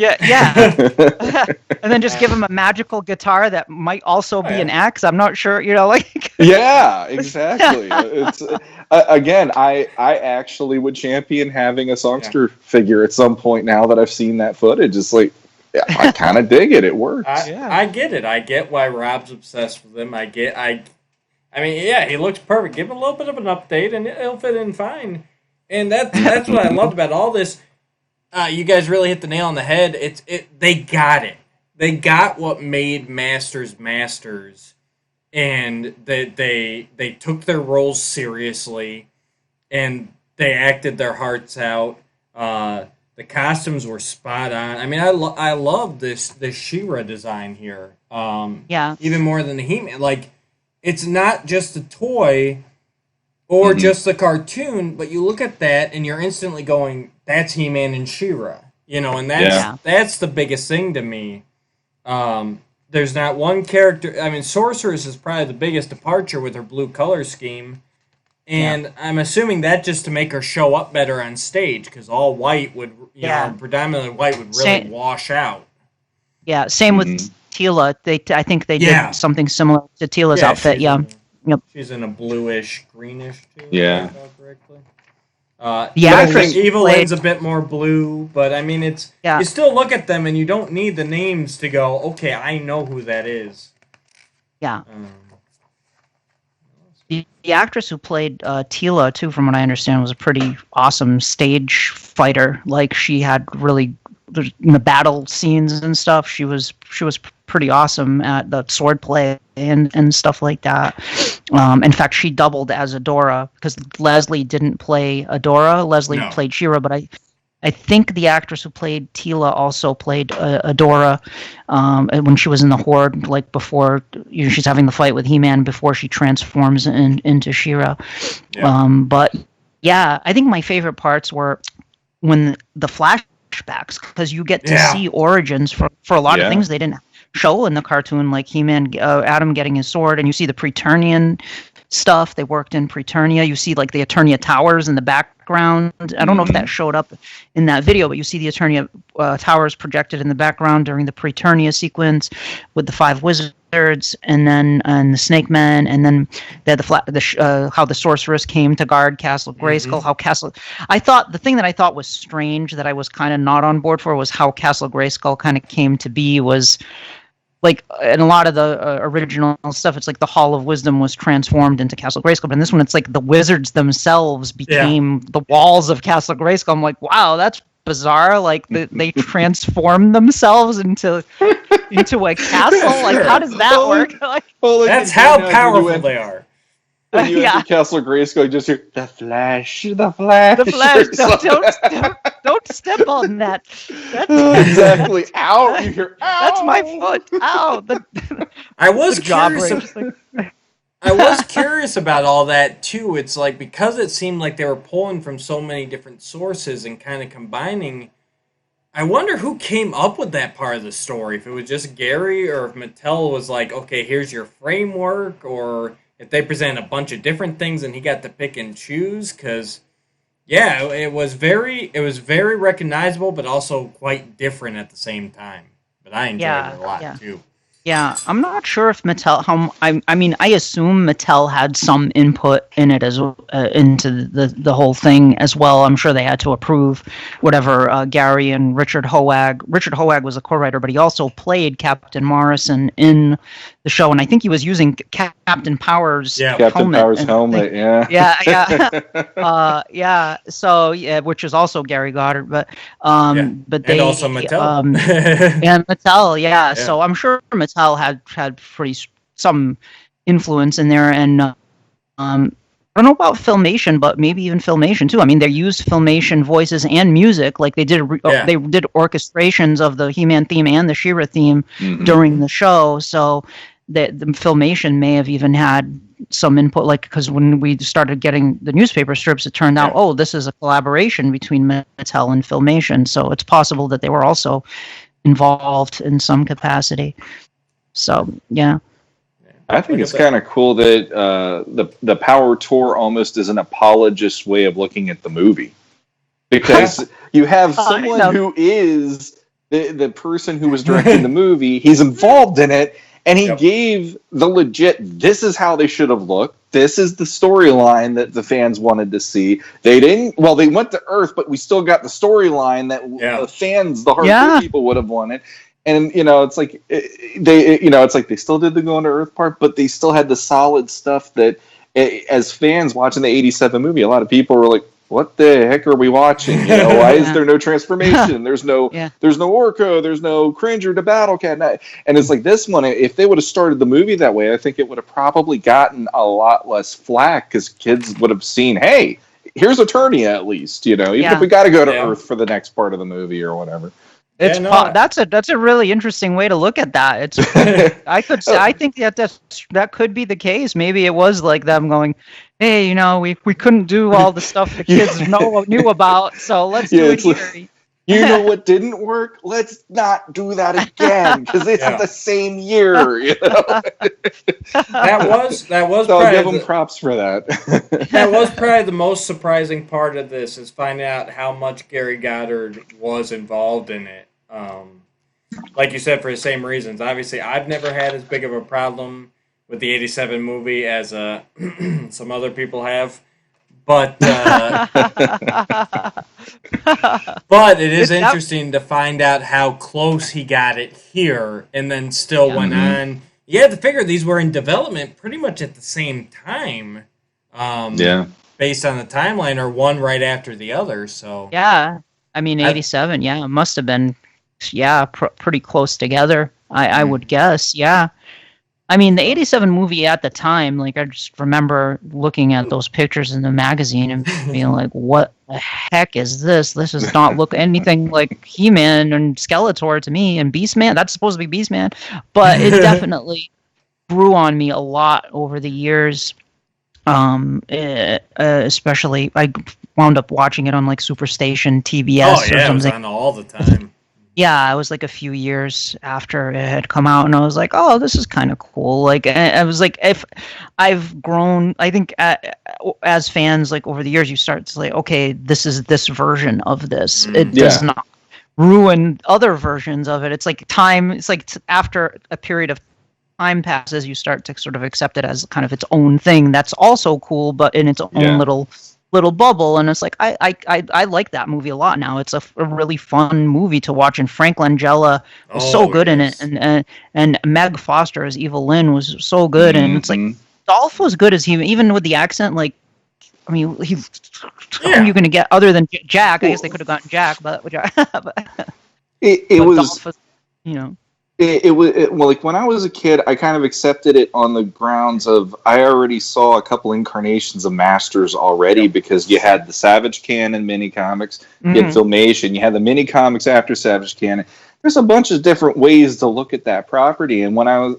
And then just give him a magical guitar that might also be an axe. I'm not sure, Yeah, exactly. It's again, I actually would champion having a Songster figure at some point now that I've seen that footage. It's like, I kind of dig it. It works. I get it. I get why Rob's obsessed with him. I mean, he looks perfect. Give him a little bit of an update, and it'll fit in fine. And that's what I loved about all this. You guys really hit the nail on the head. They got it. They got what made Masters, and they took their roles seriously, and they acted their hearts out. The costumes were spot on. I mean, I love this She-Ra design here. Even more than the He-Man. Like, it's not just a toy or just a cartoon, but you look at that and you're instantly going, that's He-Man and She-Ra. And that's the biggest thing to me. there's not one character. I mean, Sorceress is probably the biggest departure with her blue color scheme. And I'm assuming that just to make her show up better on stage, because all white would, you know, predominantly white would really wash out. Yeah, same with Teela. I think they did something similar to Teela's outfit. Yep. She's in a bluish, greenish too. Yeah. I think Evelyn's a bit more blue, but I mean, it's you still look at them and you don't need the names to go, okay, I know who that is. Yeah. The actress who played Teela, too, from what I understand, was a pretty awesome stage fighter. Like, she had really, in the battle scenes and stuff, she was pretty awesome at the swordplay and stuff like that. In fact, she doubled as Adora, because Leslie didn't play Adora. Leslie played She-Ra, but I think the actress who played Teela also played Adora when she was in the Horde, like before she's having the fight with He-Man before she transforms into She-Ra. But yeah, I think my favorite parts were when the flashbacks, because you get to see origins for a lot of things they didn't show in the cartoon, like He-Man, Adam getting his sword, and you see the Preternian stuff. They worked in Preternia. You see like the Eternia Towers in the background. I don't know if that showed up in that video, but you see the Eternia Towers projected in the background during the Preternia sequence with the 5 wizards, and then the Snake Men, and then they had how the sorceress came to guard Castle Grayskull. I thought the thing that I thought was strange that I was kind of not on board for was how Castle Grayskull kind of came to be. Was like in a lot of the original stuff, it's like the Hall of Wisdom was transformed into Castle Grayskull, but in this one, it's like the wizards themselves became the walls of Castle Grayskull. I'm like, wow, that's bizarre. Like they transformed themselves into a castle. Like, how does that work? Like, that's how powerful they are. When you enter Castle Grayskull, you just hear the Flash, the Flash. The Flash. Don't step on that. Exactly. Ow! You hear, ow! That's my foot. Ow! I was curious about all that too. It's like, because it seemed like they were pulling from so many different sources and kind of combining. I wonder who came up with that part of the story. If it was just Gary, or if Mattel was like, okay, here's your framework, or if they present a bunch of different things and he got to pick and choose. Because it was very recognizable, but also quite different at the same time. But I enjoyed it a lot too. Yeah, I'm not sure if Mattel. I mean, I assume Mattel had some input in it as into the whole thing as well. I'm sure they had to approve whatever Gary and Richard Hoag. Richard Hoag was a co-writer, but he also played Captain Morrison in the show, and I think he was using Captain Powers' helmet. So which is also Gary Goddard, but they and also Mattel. And Mattel, So I'm sure Mattel had some influence in there, and I don't know about Filmation, but maybe even Filmation too. I mean, they used Filmation voices and music, like they did orchestrations of the He-Man theme and the She-Ra theme during the show. So the Filmation may have even had some input, like, because when we started getting the newspaper strips, it turned out, this is a collaboration between Mattel and Filmation. So it's possible that they were also involved in some capacity. So I think it's kind of cool that the Power Tour almost is an apologist way of looking at the movie, because you have someone who is the person who was directing the movie. He's involved in it, and he gave the legit, this is how they should have looked. This is the storyline that the fans wanted to see. They didn't. Well, they went to Earth, but we still got the storyline that the fans, the hardcore people, would have wanted. And it's like they still did the going to Earth part, but they still had the solid stuff that, as fans watching the '87 movie, a lot of people were like, "What the heck are we watching? Why is there no transformation? There's no Orko, there's no Cringer to Battle Cat." And it's like, this one, if they would have started the movie that way, I think it would have probably gotten a lot less flack, because kids would have seen, hey, here's Eternia at least, even if we got to go to Earth for the next part of the movie or whatever. That's a really interesting way to look at that. I think that could be the case. Maybe it was like them going, hey, we couldn't do all the stuff the kids knew about, so let's do it here. You know what didn't work? Let's not do that again because it's the same year. You know? that was. So I'll give them props for that. That was probably the most surprising part of this is finding out how much Gary Goddard was involved in it. Like you said, for the same reasons. Obviously, I've never had as big of a problem with the '87 movie as some other people have. But but it is interesting to find out how close he got it here and then still went on. You have to figure these were in development pretty much at the same time. Based on the timeline, or one right after the other. So yeah, I mean, '87. Yeah, it must have been. Yeah, pretty close together. I would guess. Yeah. I mean, the '87 movie at the time, like, I just remember looking at those pictures in the magazine and being like, what the heck is this? This does not look anything like He-Man and Skeletor to me, and Beastman. That's supposed to be Beastman. But it definitely grew on me a lot over the years. Especially, I wound up watching it on, like, Superstation, TBS or something. It was on all the time. Yeah, it was like a few years after it had come out, and I was like, "Oh, this is kind of cool." Like, I was like, if I've grown, I think as fans, like over the years, you start to say, "Okay, this is this version of this." It does not ruin other versions of it. It's like time. It's like after a period of time passes, you start to sort of accept it as kind of its own thing. That's also cool, but in its own little bubble. And it's like I like that movie a lot now. It's a really fun movie to watch, and Frank Langella was so good in it, and Meg Foster as Eva Lynn was so good, and it's like Dolph was good as he, even with the accent. Like, I mean, who are you going to get other than Jack? I guess they could have gotten Jack, but it was Dolph was, you know. It was like when I was a kid, I kind of accepted it on the grounds of I already saw a couple incarnations of Masters already because you had the Savage Canon mini comics, you had Filmation, you had the mini comics after Savage Canon. There's a bunch of different ways to look at that property, and when I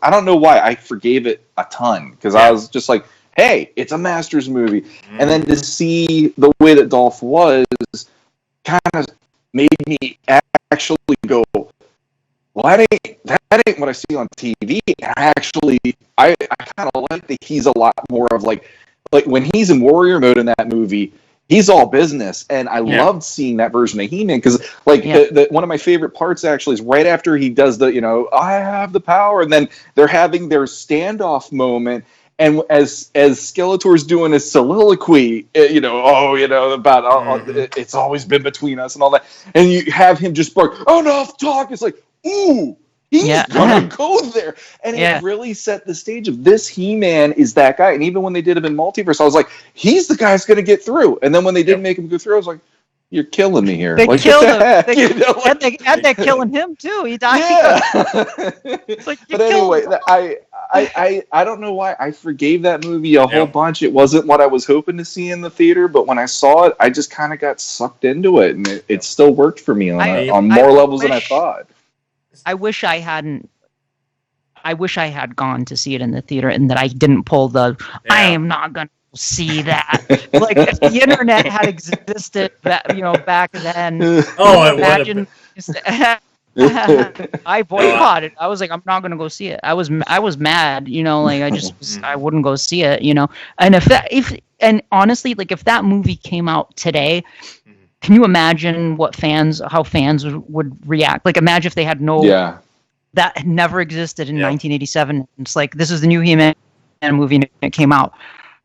don't know why I forgave it a ton because I was just like, hey, it's a Masters movie, and then to see the way that Dolph was kind of made me actually go, well, that ain't what I see on TV. Actually, I kind of like that he's a lot more of like when he's in warrior mode in that movie, he's all business. And I loved seeing that version of He-Man because one of my favorite parts actually is right after he does the, I have the power. And then they're having their standoff moment. And as Skeletor's doing his soliloquy, about it's always been between us and all that. And you have him just bark, enough talk. It's like, ooh, he's gonna go there, and it really set the stage of this He-Man is that guy. And even when they did him in Multiverse, I was like, he's the guy who's gonna get through. And then when they didn't make him go through, I was like, you're killing me here. They like, killed him. And they're killing him too. He died. Yeah. It's like, but anyway, I don't know why I forgave that movie a whole bunch. It wasn't what I was hoping to see in the theater, but when I saw it, I just kind of got sucked into it, and it still worked for me on more levels than I thought. I wish I had gone to see it in the theater, and that I didn't pull the I am not going to see that. Like, if the internet had existed back then, imagine I boycotted. I was like, I'm not going to go see it. I was mad, I wouldn't go see it, and honestly, like, if that movie came out today, can you imagine how fans would react? Like, imagine if they had that had never existed in 1987. It's like, this is the new He-Man movie, and it came out.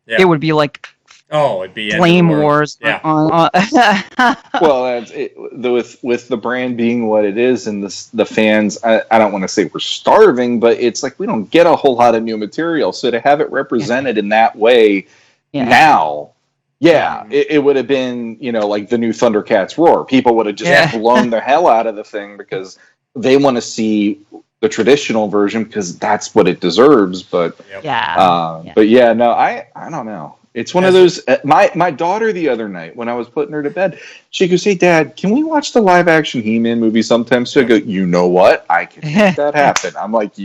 It would be like, it'd be flame wars. Well, that's it. With the brand being what it is, and the fans, I don't want to say we're starving, but it's like we don't get a whole lot of new material. So to have it represented in that way now. Yeah, it would have been, like the new Thundercats Roar. People would have just blown the hell out of the thing because they want to see the traditional version because that's what it deserves. But I don't know. It's one of those. My daughter the other night when I was putting her to bed, she goes, "Hey, Dad, can we watch the live action He-Man movie sometime?" So I go, "You know what? I can make that happen." I'm like,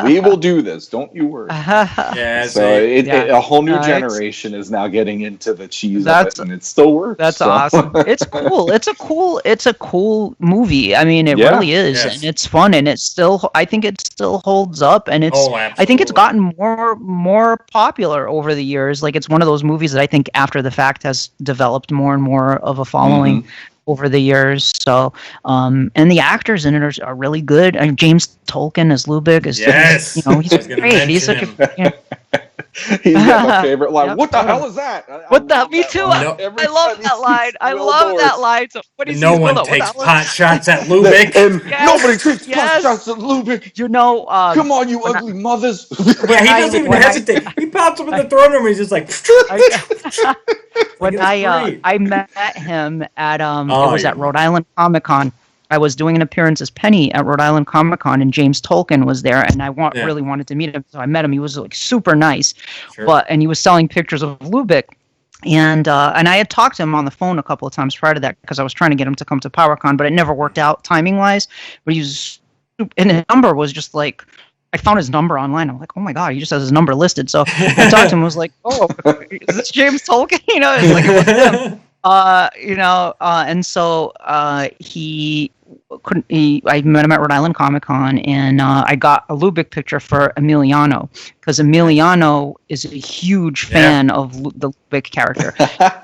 "We will do this. Don't you worry." Yeah. So a whole new generation is now getting into the cheese of it, and it still works. That's awesome. It's cool. It's a cool movie. I mean, it really is, and it's fun, and I think it still holds up, and I think it's gotten more popular over the years. Like, it's one of those movies that I think after the fact has developed more and more of a following over the years. So, and the actors in it are really good. I mean, James Tolkien as Lubick is, he's great. He's such a He's got my favorite line. What the hell is that? Me too. I love that line. I love that line. So no one takes pot shots at Lubick. Nobody takes pot shots at Lubick. You know, come on, you ugly mothers. Yeah, he doesn't even hesitate. He pops up in the throne room. He's just like. When I met him at it was at Rhode Island Comic Con. I was doing an appearance as Penny at Rhode Island Comic Con, and James Tolkien was there, and I really wanted to meet him, so I met him. He was like super nice, and he was selling pictures of Lubick, and I had talked to him on the phone a couple of times prior to that because I was trying to get him to come to Powercon, but it never worked out timing wise. But and his number was just like. I found his number online. I'm like, oh my god, he just has his number listed. So I talked to him. I was like, oh, is this James Tolkien? It's like, it was him. And so he couldn't. I met him at Rhode Island Comic Con, and I got a Lubick picture for Emiliano because Emiliano is a huge fan of the Lubick character.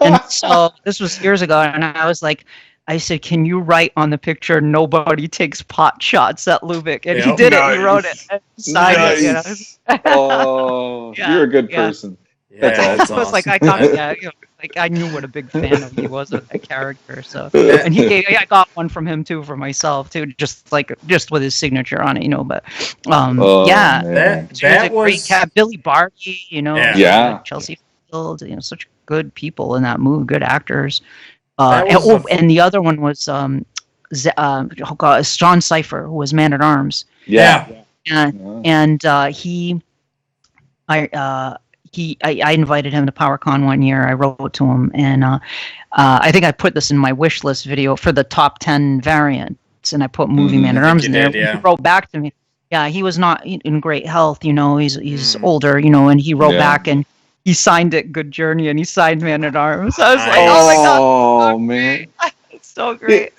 And so this was years ago, and I was like. I said, "Can you write on the picture? Nobody takes pot shots at Lubick," and he did it. He wrote it and signed it. Oh, you're a good person. That's awesome. So it's like I knew what a big fan of he was of that character. So, and I got one from him too for myself too, just with his signature on it, But that was great cat. Billy Barty, Chelsea Field, such good people in that movie, good actors. And the other one was John Cypher, who was Man at Arms. And I invited him to PowerCon one year. I wrote to him, and I think I put this in my wish list video for the top 10 variants, and I put movie Man at Arms in there. He wrote back to me. Yeah, he was not in great health. He's older. And he wrote back and. He signed it, Good Journey, and he signed Man at Arms. I was like, oh my god! Oh man, it's so great.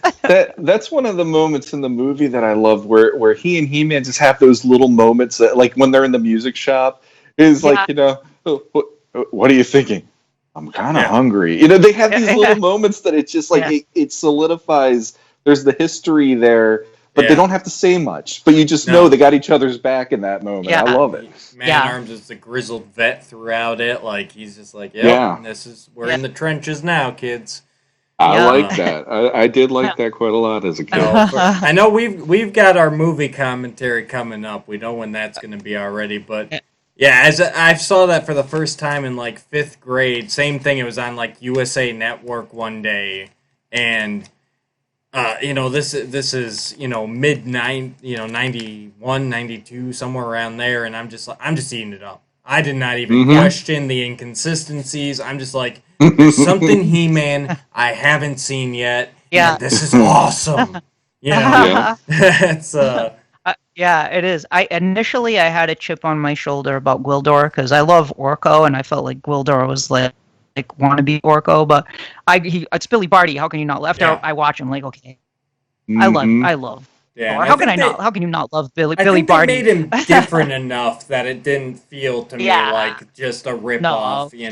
That's one of the moments in the movie that I love, where he and He-Man just have those little moments that, like when they're in the music shop, is like what are you thinking? I'm kind of hungry. They have these little moments that it's just like it solidifies. There's the history there. But they don't have to say much. But you just know they got each other's back in that moment. I love it. Man at Arms is the grizzled vet throughout it. Like, he's just like, we're in the trenches now, kids. I like that. I did like that quite a lot as a kid. I know we've got our movie commentary coming up. We know when that's going to be already. But, as I saw that for the first time in, like, 5th grade. Same thing. It was on, like, USA Network one day. And... this is mid 91, 92, somewhere around there, and I'm just eating it up. I did not even question the inconsistencies. I'm just like, there's something He-Man I haven't seen yet. Yeah, this is awesome. It's it is. I initially had a chip on my shoulder about Gelehrter because I love Orko, and I felt like Gelehrter was like wannabe Orko, but it's Billy Barty. How can you not love? After I watch him, like, okay, I love. Yeah, how can you not love Billy Barty? They made him different enough that it didn't feel to me like just a rip-off. He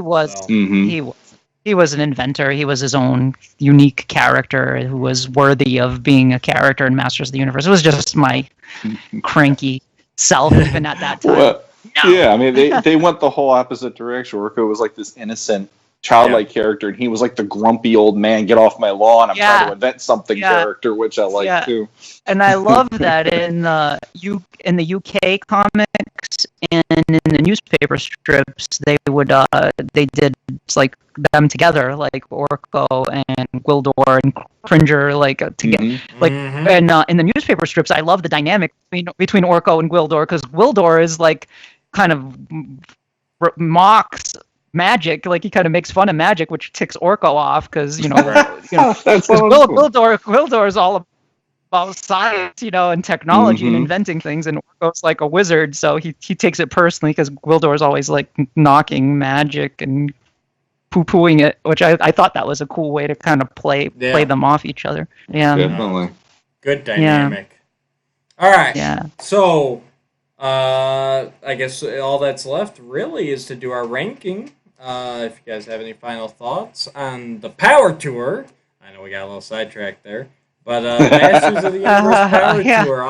was. So. He was an inventor. He was his own unique character who was worthy of being a character in Masters of the Universe. It was just my cranky self, even at that time. Well, yeah, I mean, they went the whole opposite direction. Orko was like this innocent, childlike character, and he was like the grumpy old man, get off my lawn, I'm trying to invent something character, which I like too. And I love that in the UK comics and in the newspaper strips, they did like them together, like Orko and Gelehrter and Cringer, like together. And in the newspaper strips, I love the dynamic between Orko and Gelehrter, because Gelehrter is like kind of mocks magic. Like he kind of makes fun of magic, which ticks Orko off because That's Gwildor is all about science, and technology and inventing things, and Orko's like a wizard, so he takes it personally because Gwildor is always like knocking magic and poo-pooing it, which I thought that was a cool way to kind of play them off each other. Yeah, definitely good dynamic. All right. Yeah. So, I guess all that's left really is to do our ranking. If you guys have any final thoughts on the Power Tour, I know we got a little sidetracked there, but Masters of the Universe Power Tour,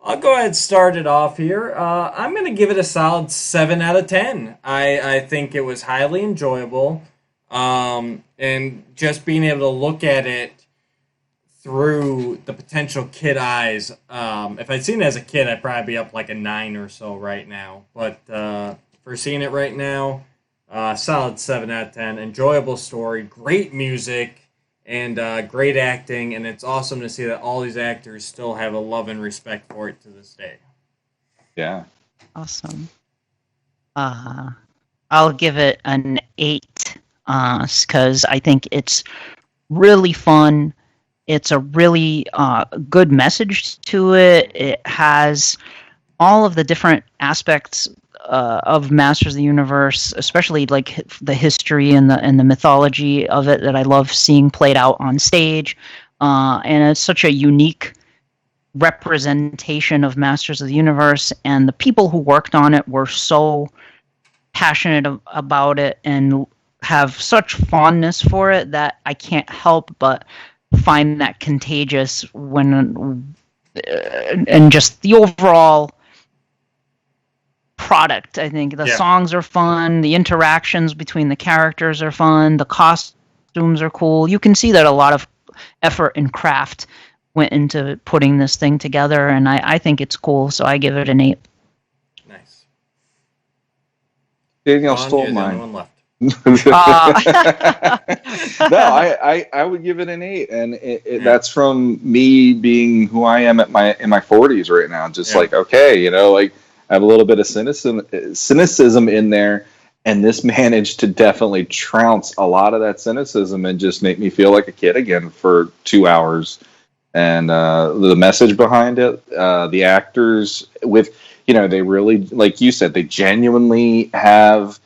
I'll go ahead and start it off here. I'm going to give it a solid 7 out of 10. I think it was highly enjoyable, and just being able to look at it through the potential kid eyes. If I'd seen it as a kid, I'd probably be up like a 9 or so right now. But for seeing it right now, solid 7 out of 10. Enjoyable story, great music, and great acting. And it's awesome to see that all these actors still have a love and respect for it to this day. Yeah. Awesome. I'll give it an 8 because I think it's really fun. It's a really good message to it. It has all of the different aspects of Masters of the Universe, especially like the history and the mythology of it that I love seeing played out on stage. And it's such a unique representation of Masters of the Universe, and the people who worked on it were so passionate about it and have such fondness for it that I can't help but find that contagious when and just the overall product. I think the songs are fun, the interactions between the characters are fun, the costumes are cool. You can see that a lot of effort and craft went into putting this thing together, and I think it's cool, so I give it an 8. Nice. Danielle stole mine. Left. No, I would give it an 8, and that's from me being who I am in my 40s right now. Just like, okay, like I have a little bit of cynicism in there, and this managed to definitely trounce a lot of that cynicism and just make me feel like a kid again for 2 hours. And the message behind it, the actors with, they really, like you said, they genuinely have,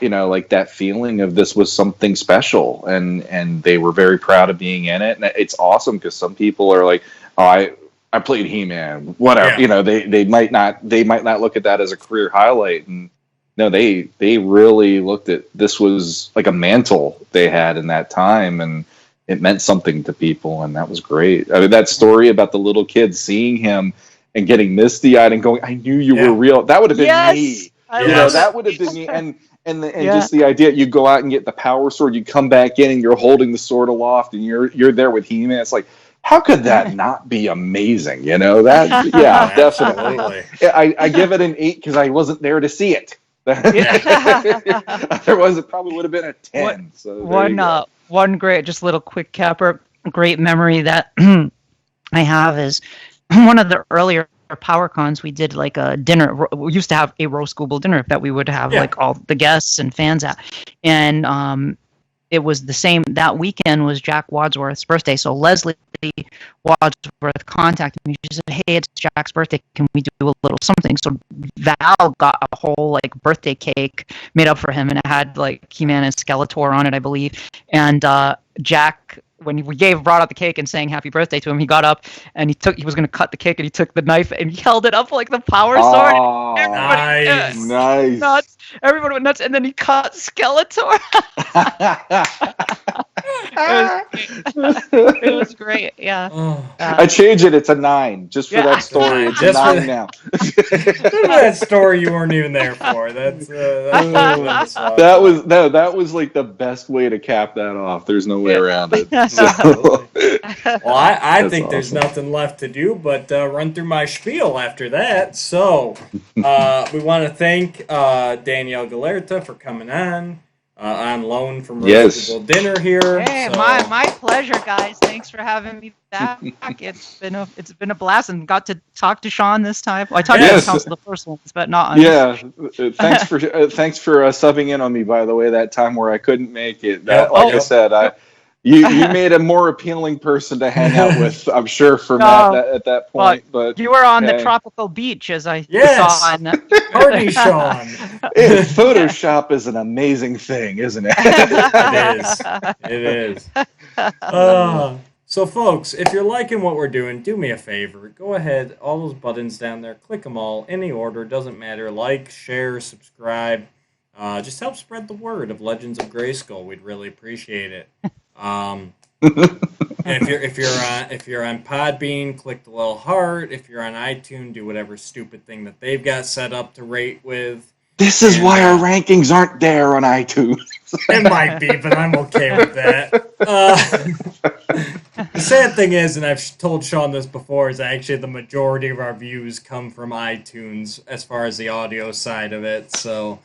like that feeling of this was something special, and they were very proud of being in it. And it's awesome because some people are like, oh, I played He-Man, whatever. Yeah. They might not look at that as a career highlight. And no, they really looked at this was like a mantle they had in that time, and it meant something to people, and that was great. I mean, that story about the little kid seeing him and getting misty-eyed and going, "I knew you were real." That would have been me. That would have been me. And just the idea, you go out and get the power sword, you come back in and you're holding the sword aloft, and you're there with He-Man. It's like, how could that not be amazing? That definitely. I give it an 8 because I wasn't there to see it. Otherwise, it probably would have been a 10. One great, just little quick capper, great memory that I have is one of the earlier Powercons. We did like a dinner. We used to have a roast Google dinner that we would have like all the guests and fans at, and it was the same. That weekend was Jack Wadsworth's birthday, so Leslie Wadsworth contacted me. She said, "Hey, it's Jack's birthday. Can we do a little something?" So Val got a whole like birthday cake made up for him, and it had like He-Man and Skeletor on it, I believe. And Jack, when we brought out the cake and sang happy birthday to him, he got up and he was going to cut the cake, and he took the knife and he held it up like the power sword. Oh, Nice. Everybody went nuts, and then he cut Skeletor. It was great. Yeah. I changed it. It's a 9 just for that story. It's a 9 now. That story you weren't even there for. That was like the best way to cap that off. There's no way around it. Well, I think awesome. There's nothing left to do but run through my spiel after that. So we want to thank Danielle Gelehrter for coming on. on loan from Reasonable Dinner here. Hey, so. my pleasure, guys. Thanks for having me back. It's been a blast, and got to talk to Sean this time. Well, I talked to his counsel the first ones, but not on. Yeah, thanks for subbing in on me. By the way, that time where I couldn't make it. I said, you made a more appealing person to hang out with. I'm sure for Matt at that point. But you were on the tropical beach, as I saw. Party Sean. Photoshop is an amazing thing, isn't it? It is. So, folks, if you're liking what we're doing, do me a favor. Go ahead, all those buttons down there, click them all, any order, doesn't matter. Like, share, subscribe. Just help spread the word of Legends of Grayskull. We'd really appreciate it. And if you're on Podbean, click the little heart. If you're on iTunes, do whatever stupid thing that they've got set up to rate with. This is why our rankings aren't there on iTunes. It might be, but I'm okay with that. The sad thing is, and I've told Sean this before, is actually the majority of our views come from iTunes as far as the audio side of it. So,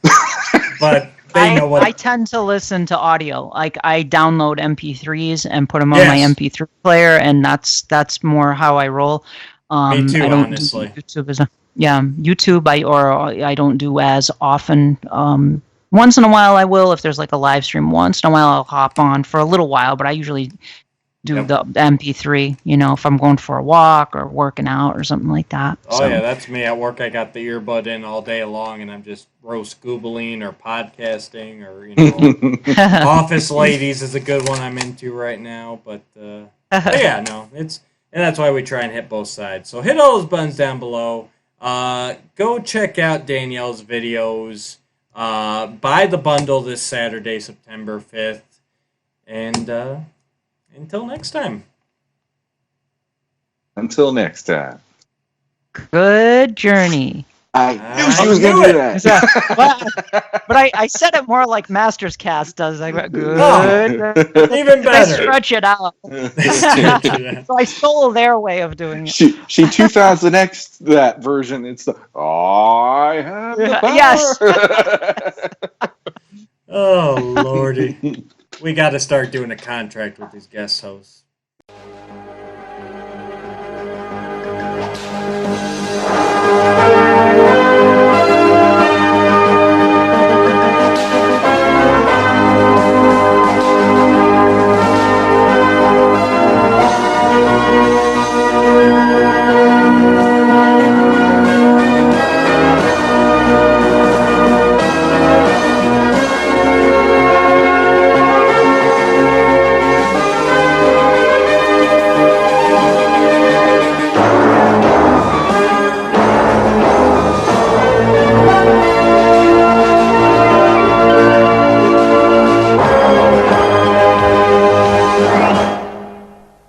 but they know what I tend to listen to audio. Like I download MP3s and put them on my MP3 player, and that's more how I roll. Me too, I don't honestly. Do YouTube YouTube I don't do as often. Once in a while I will, if there's like a live stream. Once in a while I'll hop on for a little while, but I usually do the MP3, if I'm going for a walk or working out or something like that. Yeah, that's me. At work I got the earbud in all day long and I'm just roast googling or podcasting or, Office Ladies is a good one I'm into right now. But yeah, no, and that's why we try and hit both sides. So hit all those buttons down below. Go check out Danielle's videos. Buy the bundle this Saturday, September 5th. And until next time. Until next time. Good journey. I knew she was going to do that. But I said it more like Masters Cast does. I go, good. Even better. I stretch it out. So I stole their way of doing it. She 2000X that version. It's the I have the power. Yes. Oh, Lordy. We got to start doing a contract with these guest hosts.